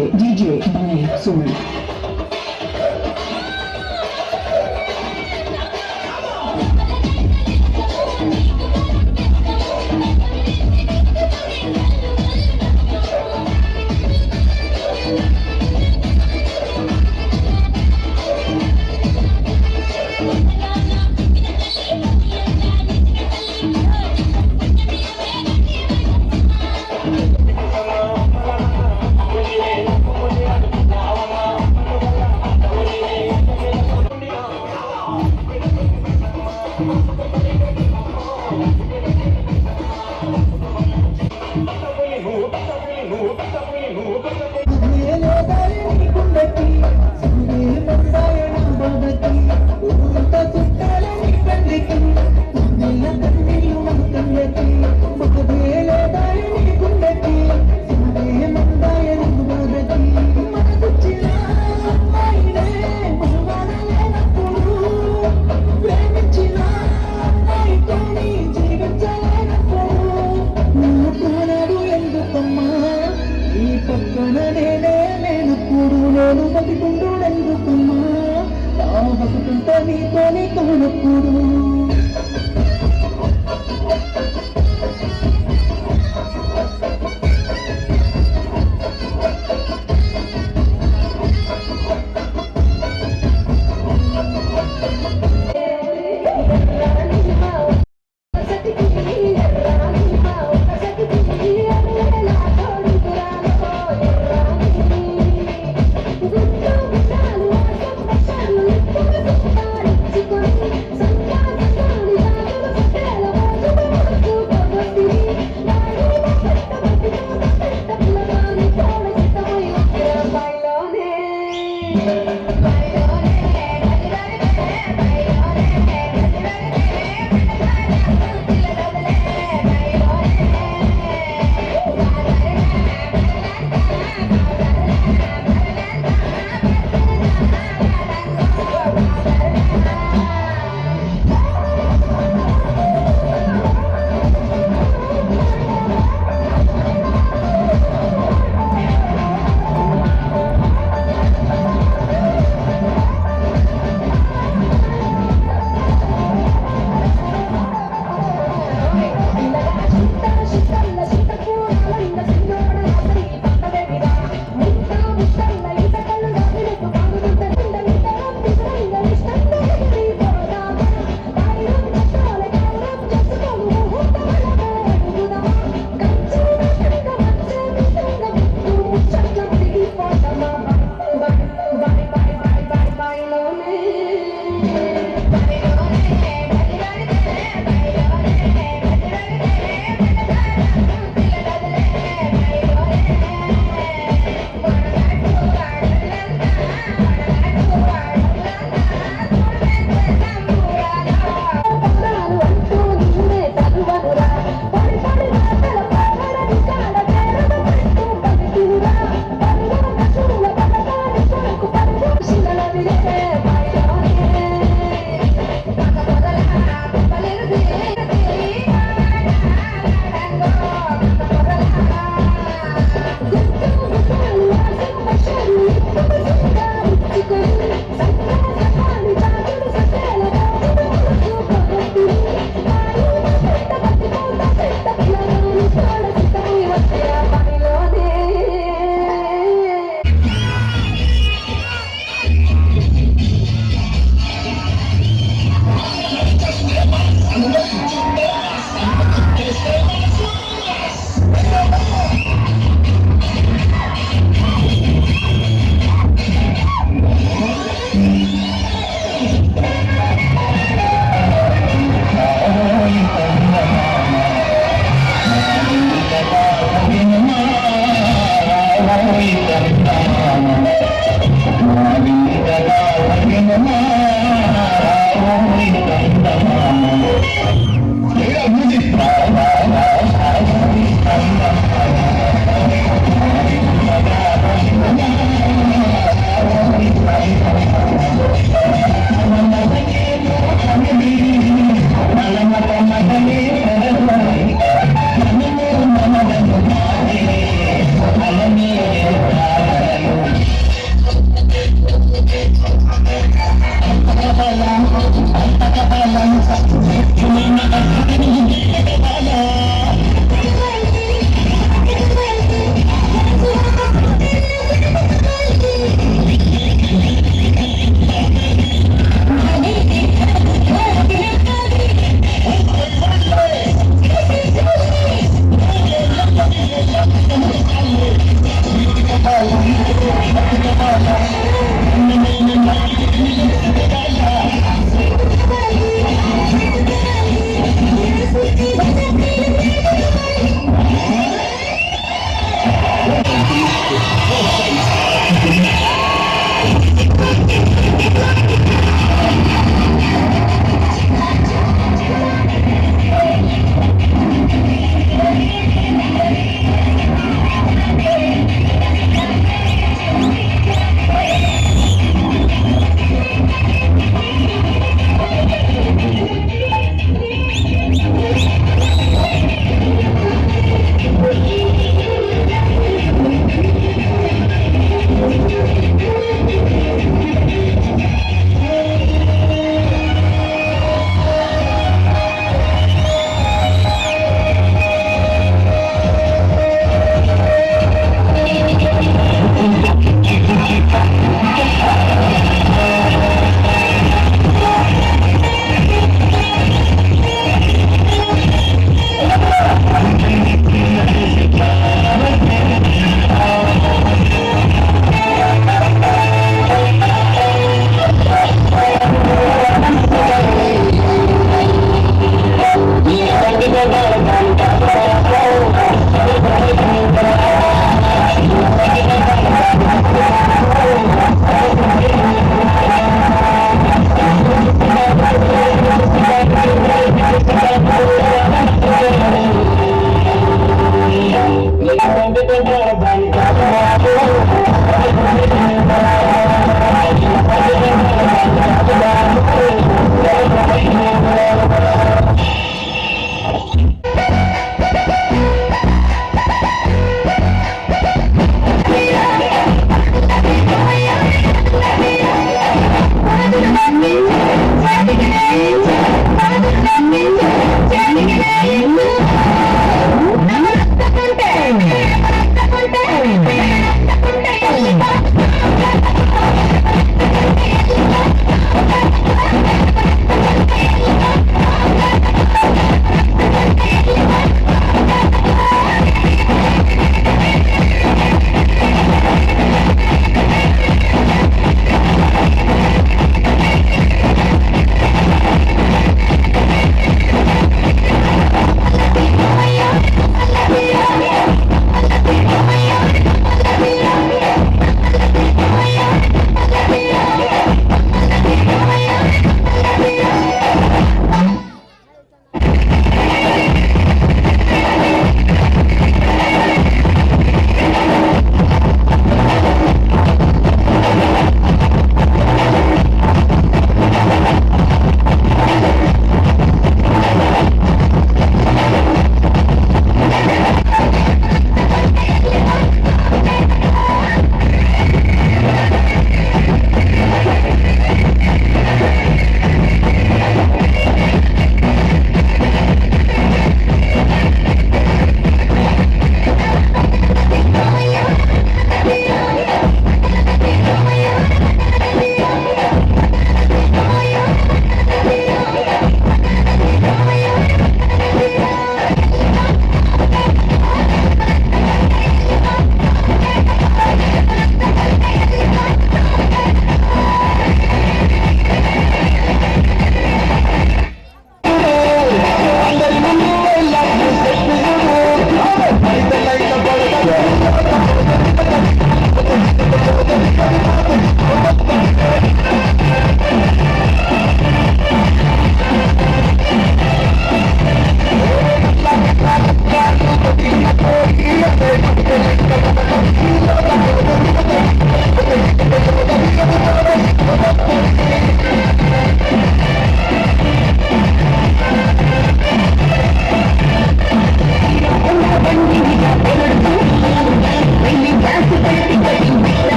DJ by Soul.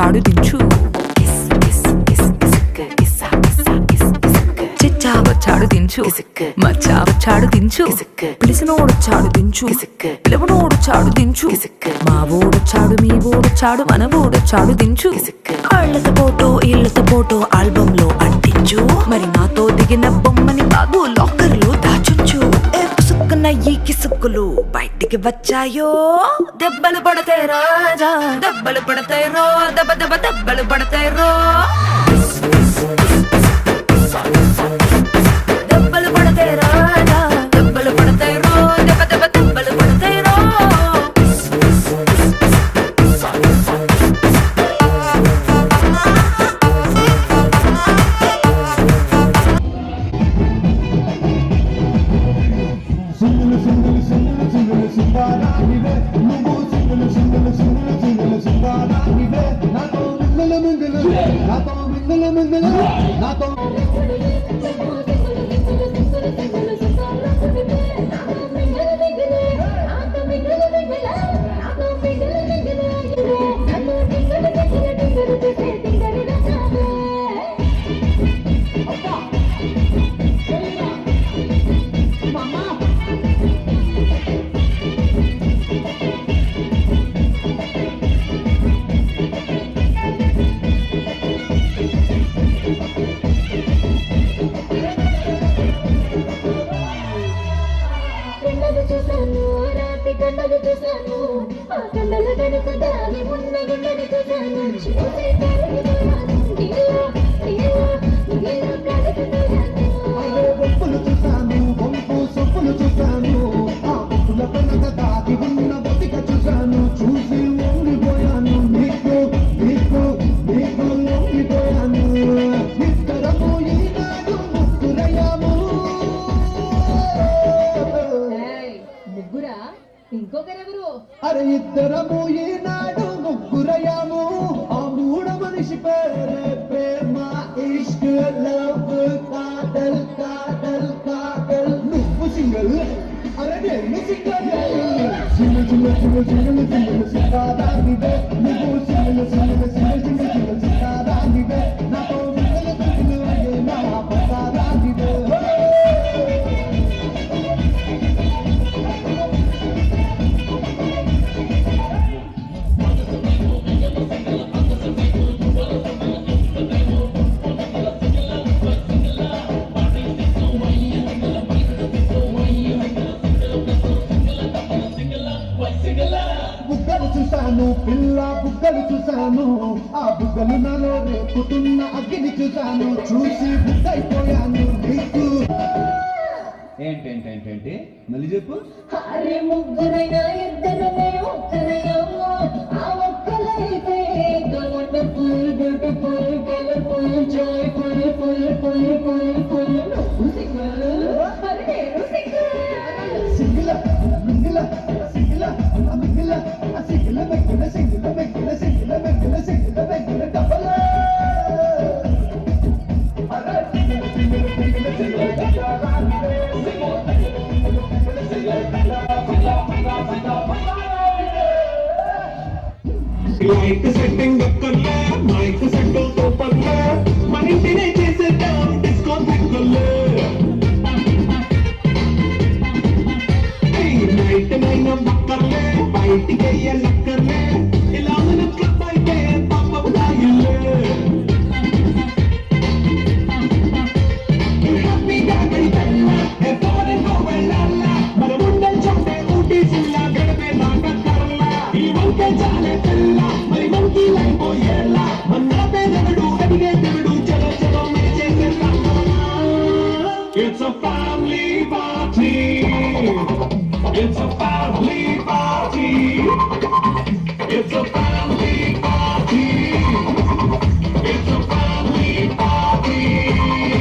చాడు దించు చిచ్చా వచ్చాడు దించు మచ్చా వచ్చాడు దించు పిలిసినోడు చాడు దించు పిలవనోడు చాడు దించు మా ఓడు చాడు మీ ఓడు చాడు మన ఓడు చాడు దించు ఇళ్ళతో ఫోటో ఆల్బమ్ లో అంటించు మరి నాతో దిగిన బొమ్మని బాబు లాకర్ లో దాచుంచు పుసుక్కున్న ఈ కిసుక్కులు బయటికి వచ్చాయో దెబ్బలు పడతాయి రాజా దెబ్బలు పడతాయి రో దెబ్బ దెబ్బ దెబ్బలు పడతాయి రో దెబ్బలు పడతాయి రాజా దెబ్బలు పడతాయి రో దెబ్బ దెబ్బ దెబ్బలు పడతాయి రో అరే ఇద్దరము ఈనాడు ముగ్గురయ్యాము ఆ మూడ మనిషి పేరే ప్రేమ ఇష్క్ లవ్ కాదల్ కాదల్ కాదల్ నువ్వు సింగల్ అరే నేను single single single single single single సింగాదానివే నువ్వు single single single single single సింగాదానివే నాతో సింగల్ సింగల్ నా పసాదానివే బుగ్గలు చూశాను పిల్ల బుగ్గలు చూశాను ఆ బుగ్గలు నాలో రేపుతున్న అగ్గిని చూశాను చూసి బుగ్గైపోయాను నీకు ఏంటేంటేంటేంటి మళ్ళీ చెప్పు అరే ముగ్గురైనా ఇద్దరమే ఒక్కరైనా ఆ ఒక్కలైతే wonderful beautiful colourful joyful full full full full నువ్వు సింగల్ అరే నేను సింగల్ సింగిల సింగిల సింగిల సింగిల సింగిల సింగిల సింగిల సింగిల సింగిల సింగిల సింగిల డబల్ అరే సింగిల సింగిల సింగిల సింగిల లైట్ సెట్టింగ్ ఒక్కర్లే మైక్ సెట్ సూపర్లే మన ఇంటినే చేసేద్దాం డిస్కో దిక్కులే నైట్ నైన్ బక్కర్లే బయటికి అయ్యక్కర్లే ఇలా మన క్లబ్ అయితే పాప దాయిలే హ్యాపీగా గడిపెల్లా ఫారెన్ గో వెళ్ళాలా మన ముందర చంపే ఊటీ సిల్లా గడపే నాటకర్లా ఈ వంకే చాలే తెల్ల మరి మంకీ లైన్ పోయేలా మన పేదడు అడిగే దేవుడు చలో చలో మరి చేసేద్దాం it's a family party It's a family party. It's a family party. It's a family party.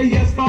Yes, for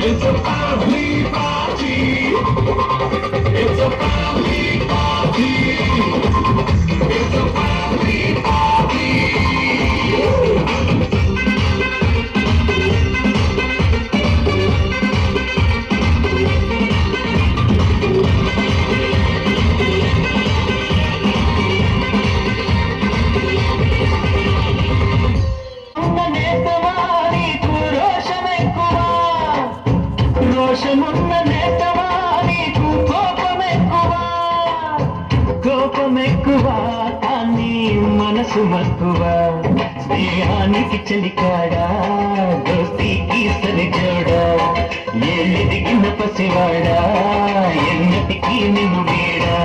It's a family party. It's a family party. It's a family party. రోషమున్న నేతవా నీకు కోపమెక్కువ కానీ మనసు మక్కువ స్నేహానికి చలికాడా దోస్తీకి సరిజోడా ఏళ్ళెదిగిన పసివాడా ఎన్నటికీ నిన్ను వీడా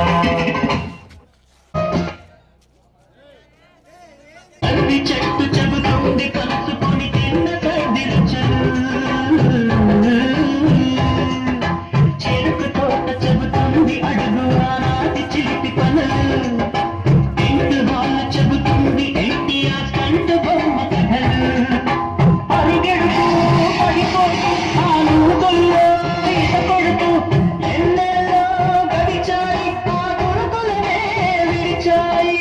అరటి చెట్టు చెబుతుంది కలుసుకొని తిన్న సర్దిల చెరుకు తోట చెబుతుంది అడుగు ఆనాటి చిలిపి పనులు ఇంటి వాళ్ళ చెబుతుంది ఎన్టీఆర్ కంటు బొమ్మ కథలు పరిగెడుతూ పడిపోతూ ఆనుగుల్లో ఈత కొడుతూ ఎన్నెల్లో గడిచాయి ఆ కొడుకులనే విడిచాయి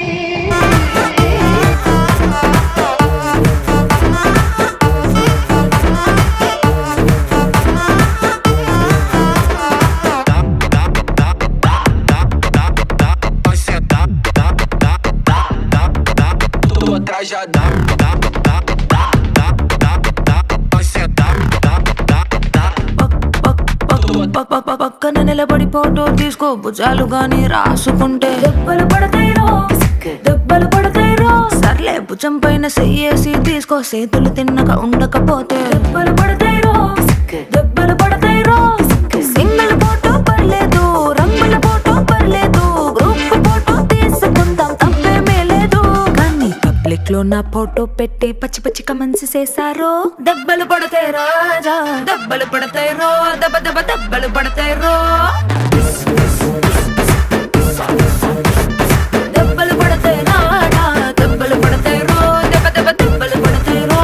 పక్కన నిలబడి ఫోటో తీసుకో భుజాలు గాని రాసుకుంటే దెబ్బలు పడతాయిరో దెబ్బలు పడతాయిరో సర్లే భుజం పైన చెయ్యేసి తీసుకో చేతులు తిన్నక ఉండకపోతే దెబ్బలు పడతాయిరో దెబ్బలు పడతాయిరో సింగిల్ ఫోటో పర్లేదు రంగుల ఫోటో పర్లేదు గ్రూప్ ఫోటో తీసుకుందాం తప్పేమీ లేదు కానీ పబ్లిక్ లో నా ఫోటో పెట్టి పచ్చి పచ్చి కమెంట్స్ చేశారో దెబ్బలు పడతాయి రాజా దెబ్బలు పడతాయి రో దెబ్బ దెబ్బ దెబ్బలు పడతాయి రో దెబ్బలు పడతాయి రాజా దెబ్బలు పడతాయి రో దెబ్బ దెబ్బ దెబ్బలు పడతాయి రో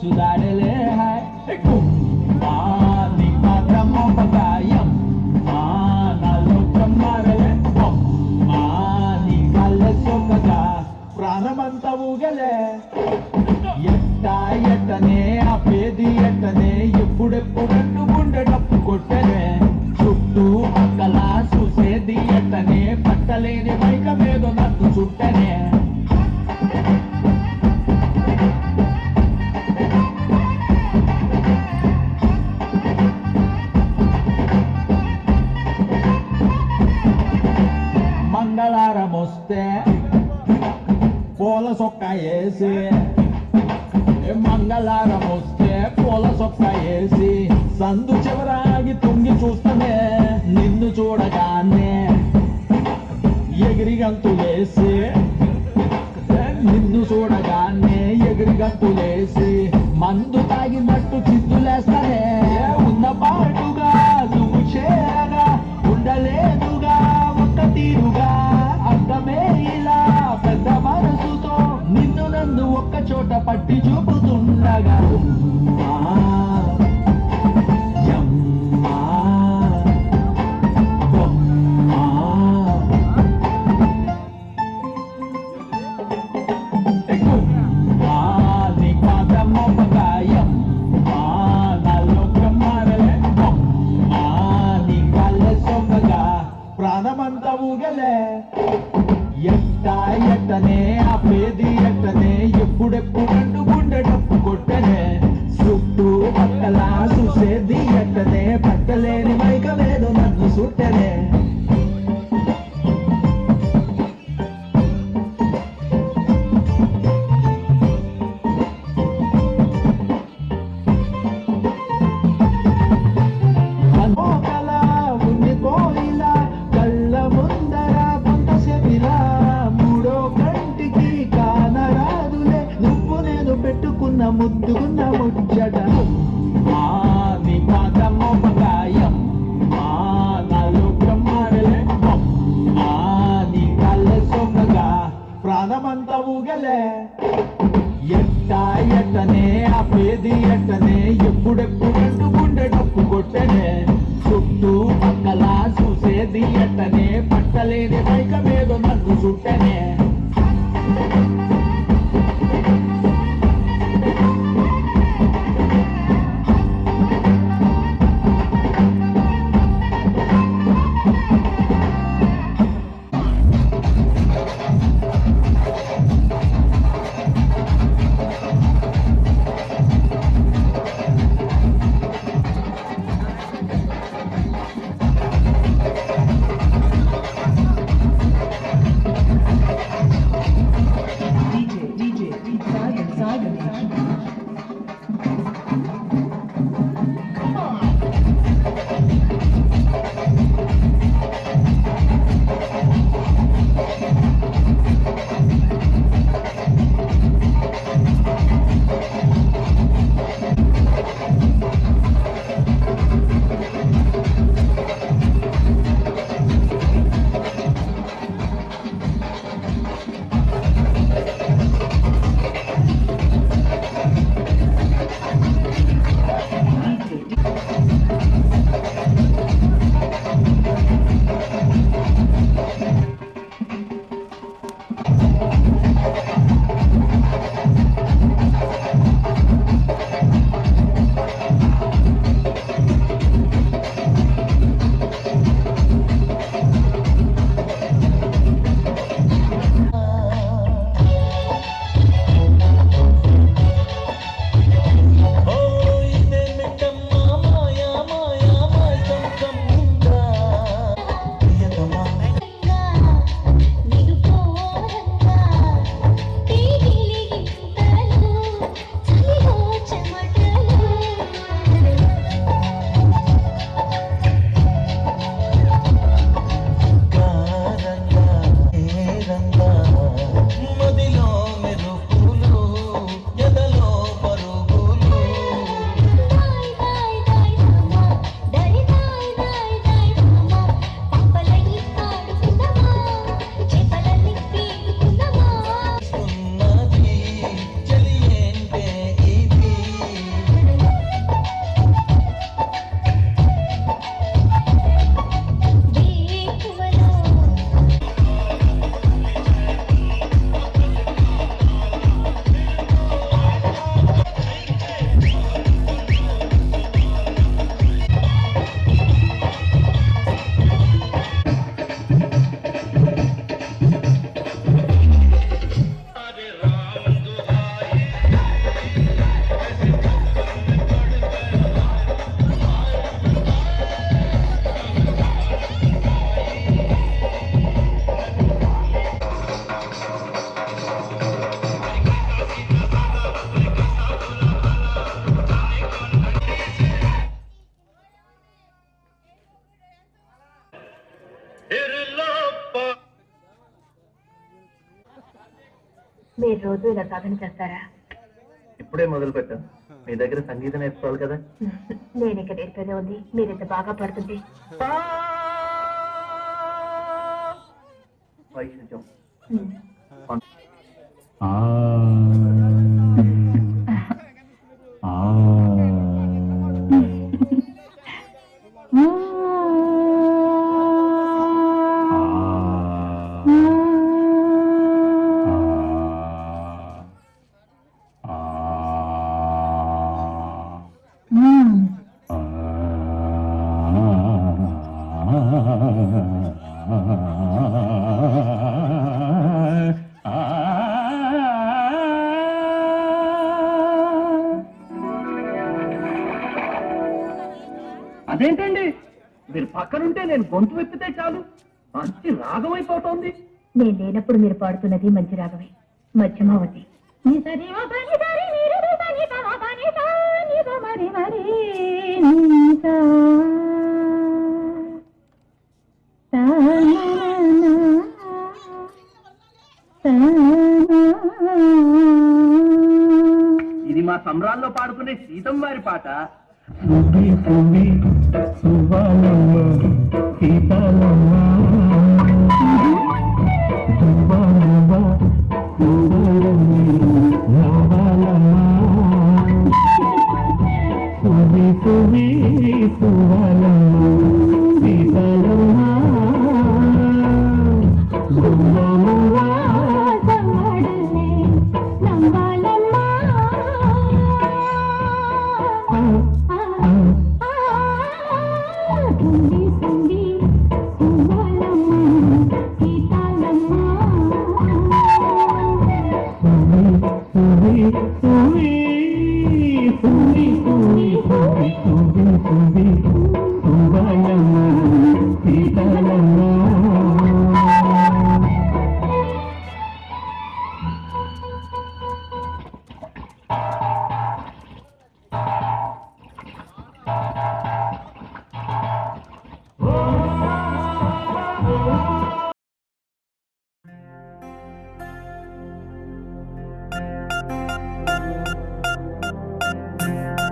మనసు దాడలే హాయ్ గుమ్మా నీకు మాత్రం మోపకాయం నాలో బ్రహ్మారలే బొమ్మా నీ కళ్ళ సొక్కగా ప్రాణమంతా ఊగలే ఎట్టనే ఆపేది ఎట్టనే ఎప్పుడెప్పుడంటూ గుండె డప్పు కొట్టనే చుట్టూ పక్కల చూసేది ఎట్టనే పట్టలేని మైక మీద నన్ను చుట్టనే మంగళారం వస్తే పూల సొక్క వేసి మంగళారం వస్తే పూల సొక్క వేసి సందు చివరాగి తుంగి చూస్తనే నిన్ను చూడగానే ఎగిరి గంతులేసి నిన్ను చూడగానే ఎగిరి గంతులేసి మందు తాగినట్టు చిందులేస్తానే ఉన్న పాటుగా నువ్వు చేరగా ఉండలేదుగా ఒక్క తీరుగా అర్థమే ఇలా పెద్ద మనసుతో నిన్ను నన్ను ఒక్క చోట పట్టి చూపుతుండగా ప్రాణమంతా ఊగలే ఎట్టనే ఆపేది ఎట్టనే ఎప్పుడెప్పుడంటూ గుండె డప్పు కొట్టనే చుట్టూ పక్కల చూసేది ఎట్టనే పట్టలేని మైక లేదు నన్ను సుట్టనే ఉండిపోయిలా కళ్ళ ముందర పంట సెమిలా మూడో కంటికి కానరాదులే నువ్వు నేను పెట్టుకున్న ముద్దుకున్న ముచ్చట నీ పాదం మోపకాయం నాలో బ్రహ్మారలే నీ కళ్ళ సొమ్మగా ప్రాణమంతా ఊగలే ఎట్టనే ఆపేది ఎట్టనే ఎప్పుడెప్పుడంటూ గుండె డప్పు కొట్టనే చుట్టూ పక్కల చూసేది ఎట్టనే పట్టలేని మైక మీద నన్ను చుట్టనే మీరు రోజు ఇలా సాధన చేస్తారా? ఇప్పుడే మొదలు పెట్టాను. మీ దగ్గర సంగీతం నేర్చుకోవాలి కదా. నేను ఇక్కడ నేర్పేదే ఉంది, మీరు ఇంత బాగా పడుతుంది. వైశిష్యం. అదేంటండి, మీరు పక్కనుంటే నేను గొంతు విప్పితే చాలు మంచి రాగం అయిపోతుంది. నేను లేనప్పుడు మీరు పాడుతున్నది మంచి రాగమే, మధ్యమావతి. ఇది మా సంబరాల్లో పాడుకునే సీతం వారి పాట.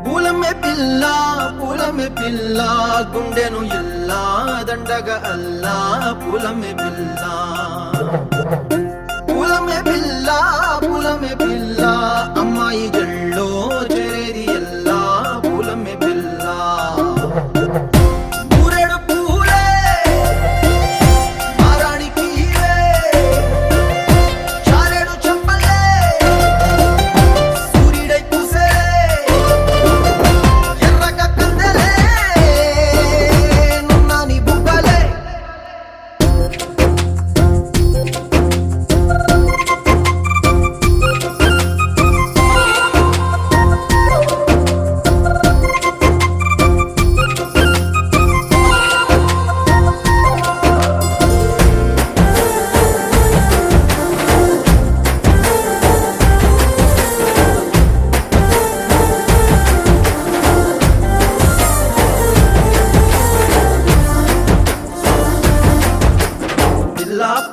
పూలమే పిల్ల గుండెను ఇల్లా దండగ అల్లా పూలమే పిల్ల పూలమే పిల్ల అమ్మాయి జల్లో చేరేది ఎల్లా పూలమే పిల్ల ఊరేడు పూలే మారానికి చారేడు చెప్పలే సూర్యుడై పూసే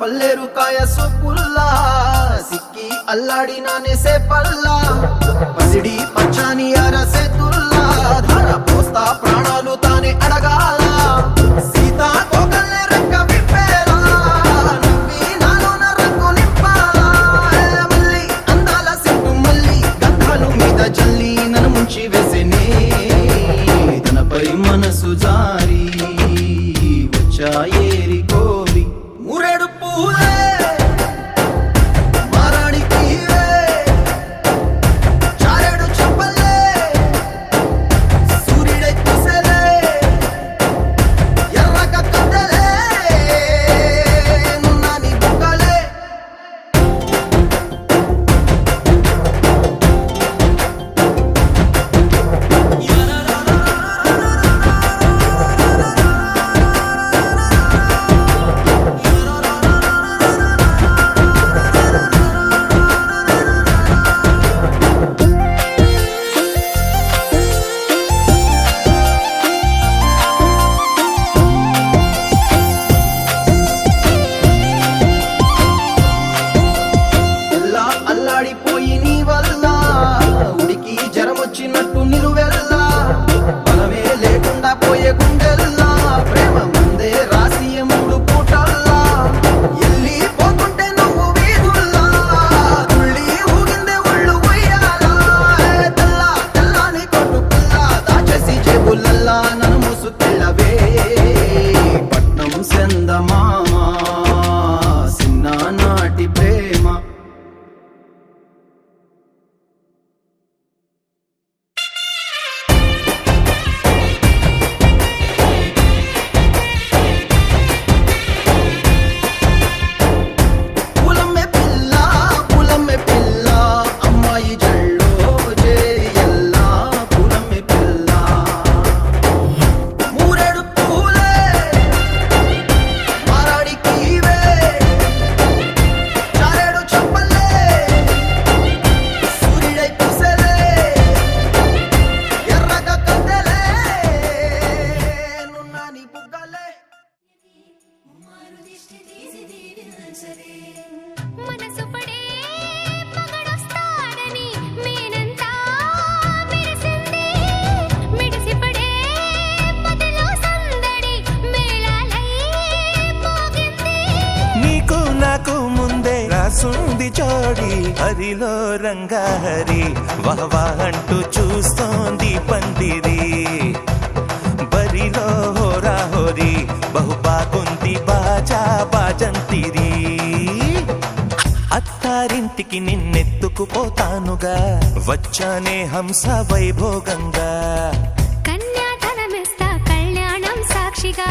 పల్లేరు కాయ సొప్పుల్లా సిక్కి అల్లాడి నానేసే పల్లా పసిడి పచ్చాని అరసే తుల్లా ధార పోస్తా ప్రాణాలు తానే అడగాల సీతా కోకల్లే రెక్క విప్పేలా నవ్వి నాలోన రంగు నింపాలా మళ్ళీ అందాల సిగ్గు మళ్ళీ గంధాలు మీద జల్లి నన్ను ముంచి వేసేనే తనపై మనసు జారి వచ్చాయేరి కోరి ఊరేడు పూలే మారానికి చారేడు చెప్పలే సూర్యుడై పూసే అల్లాడిపోయి నీ వల్ల ఉడికి జరమొచ్చినట్టు నిలువెల్లా బలమే లేకుండా పోయే గుండెల్లా ప్రేమ ముందే రాసి మూడు పూటల్లా ఎల్లి పోతుంటే నువ్వు వీధుల్లా తుళ్ళి ఊగిందే ఒళ్ళు ఉయ్యాలా తెల్లా తెల్లాని కొట్టు పిల్ల దాచేసి జేబులల్లా నన్ను మూసుకెళ్ళవే పట్నం సెందమామా నాటి ప్రేమ పులమ్మె పిల్ల అమ్మాయి జల్లో జేరియల్లా పులమ్మె పిల్ల మూరెడు పూలే మారాడికివే మనసు పడే మగడొస్తాడని మేనంతా మెరిసింది మిడిసి పడే మదిలో సందడి మేళాలై మోగింది నీకు నాకు ముందే రాసుంది జోడి హరిలో రంగాహరి వహవా అంటూ చూస్తోంది పందిరి బరిలో హోరా హోరి బహు బాగుంది బాజా బాజంతిరి అత్తారింటికి నిన్నెత్తుకుపోతానుగా వచ్చానే హంస వైభోగంగా కన్యాధనమిస్తా కళ్యాణం సాక్షిగా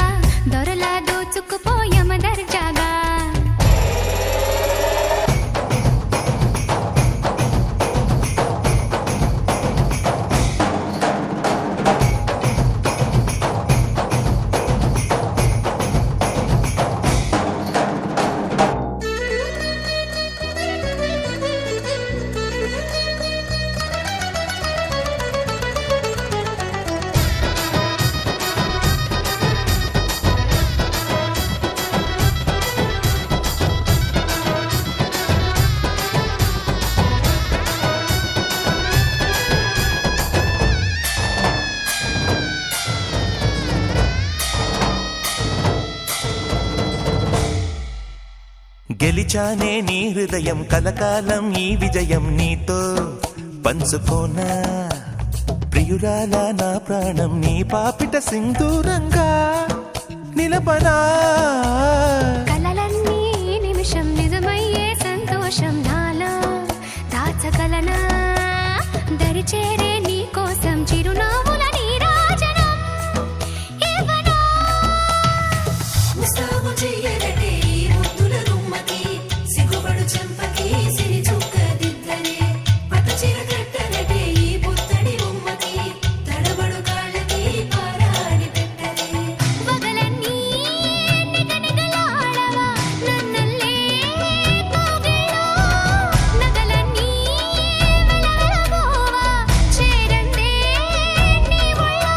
దొరలా దోచుకుపోయమ దర్జాగా గెలిచానే నీ హృదయం కలకాలం ఈ విజయం నీతో పంచుకోనా ప్రియురాలా నా ప్రాణం నీ పాపిట సింధూరంగా నిలబనా కలలన్నీ నిమిషం నిజమయ్యే సంతోషం నాలో దాచగలనా దరిచేరే నీ కోసం చిరునవ్వుల నీరాజనం ఇవ్వనా ముస్తాబు చెయ్యరటే ఈ ముద్దుల గుమ్మకి సిగ్గుపడు చెంపకి సిరి చుక్క దిద్దనే పట్టు చీర కట్టరటే ఈ పుత్తడి బొమ్మకి తడబడు కాళ్ళకి పారాడి పెట్టరే వగలన్నీ నిగనిగలాడవా నన్నల్లే కోగిలో నగలన్నీ వెలవెలబోవా చేరందే నీ ఒళ్ళో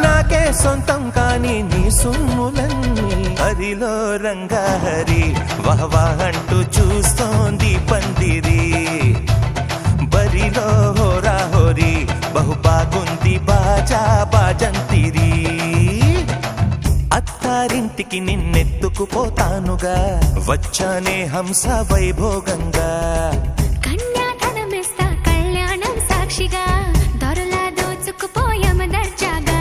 నాకే సొంతం కాని నీ సొమ్ములన్నీ హరిలో రంగాహరి వహవా అంటూ చూస్తోంది పందిరి బరిలో హోరా హోరి బహు బాగుంది బాజా బాజంతిరి అత్తారింటికి నిన్నెత్తుకుపోతానుగా వచ్చానే హంస వైభోగంగా కన్యాధనమిస్తా కళ్యాణం సాక్షిగా దొరలా దోచుకుపోయమ దర్జాగా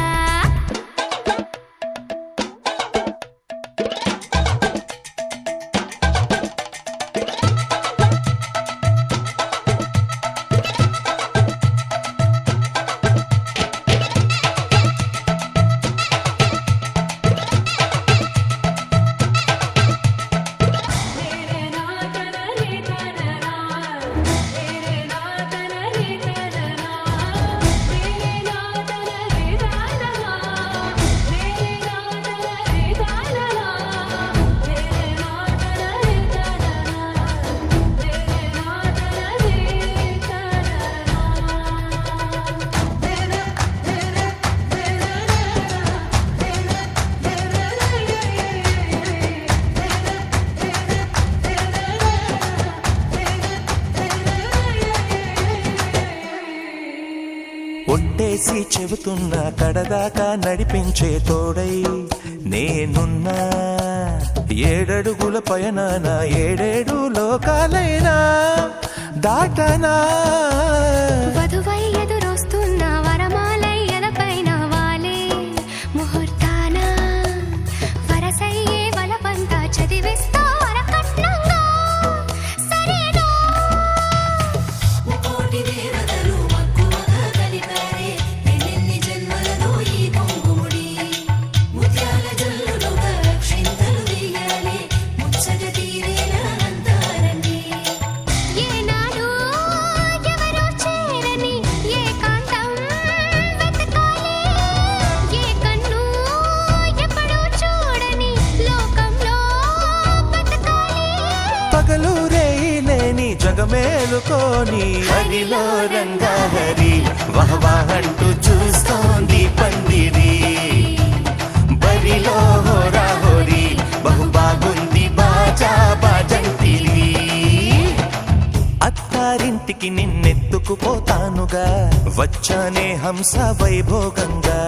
ఒట్టేసి చెబుతున్నా కడదాకా నడిపించే తోడై నేనున్నా 7 అడుగుల పయనాన 7 లోకాలైనా దాటనా వధువై ఎదురొస్తున్న వరమాలయ్యలపైన వాలే ముహూర్తాన వరసయ్యే వలపంతా చదివిస్తా వరకట్నంగా సరేనా కోటి దేవతలు మక్కువగా కలిపారే ఎన్నెన్ని జన్మలలో ఈ పొంగుముడి ముత్యాల జల్లులుగా క్షింతలు దిగాలి ముచ్చట తీరేలా అంతారండి ఏనాడు ఎవరో చేరని ఏకాంతం వెతకాలి ఏ కన్ను ఎప్పుడూ చూడని లోకంలో బతకాలి పగలు రేయి లేని జగమేలుకోని హరిలో రంగాహరి వహవాహంటూ చూస్తోంది పందిరి బరిలో హోరా హోరి బహు బాగుంది బాజా బాజంతిరి అత్తారింటికి నిన్నెత్తుకుపోతానుగా వచ్చానే హంస వైభోగంగా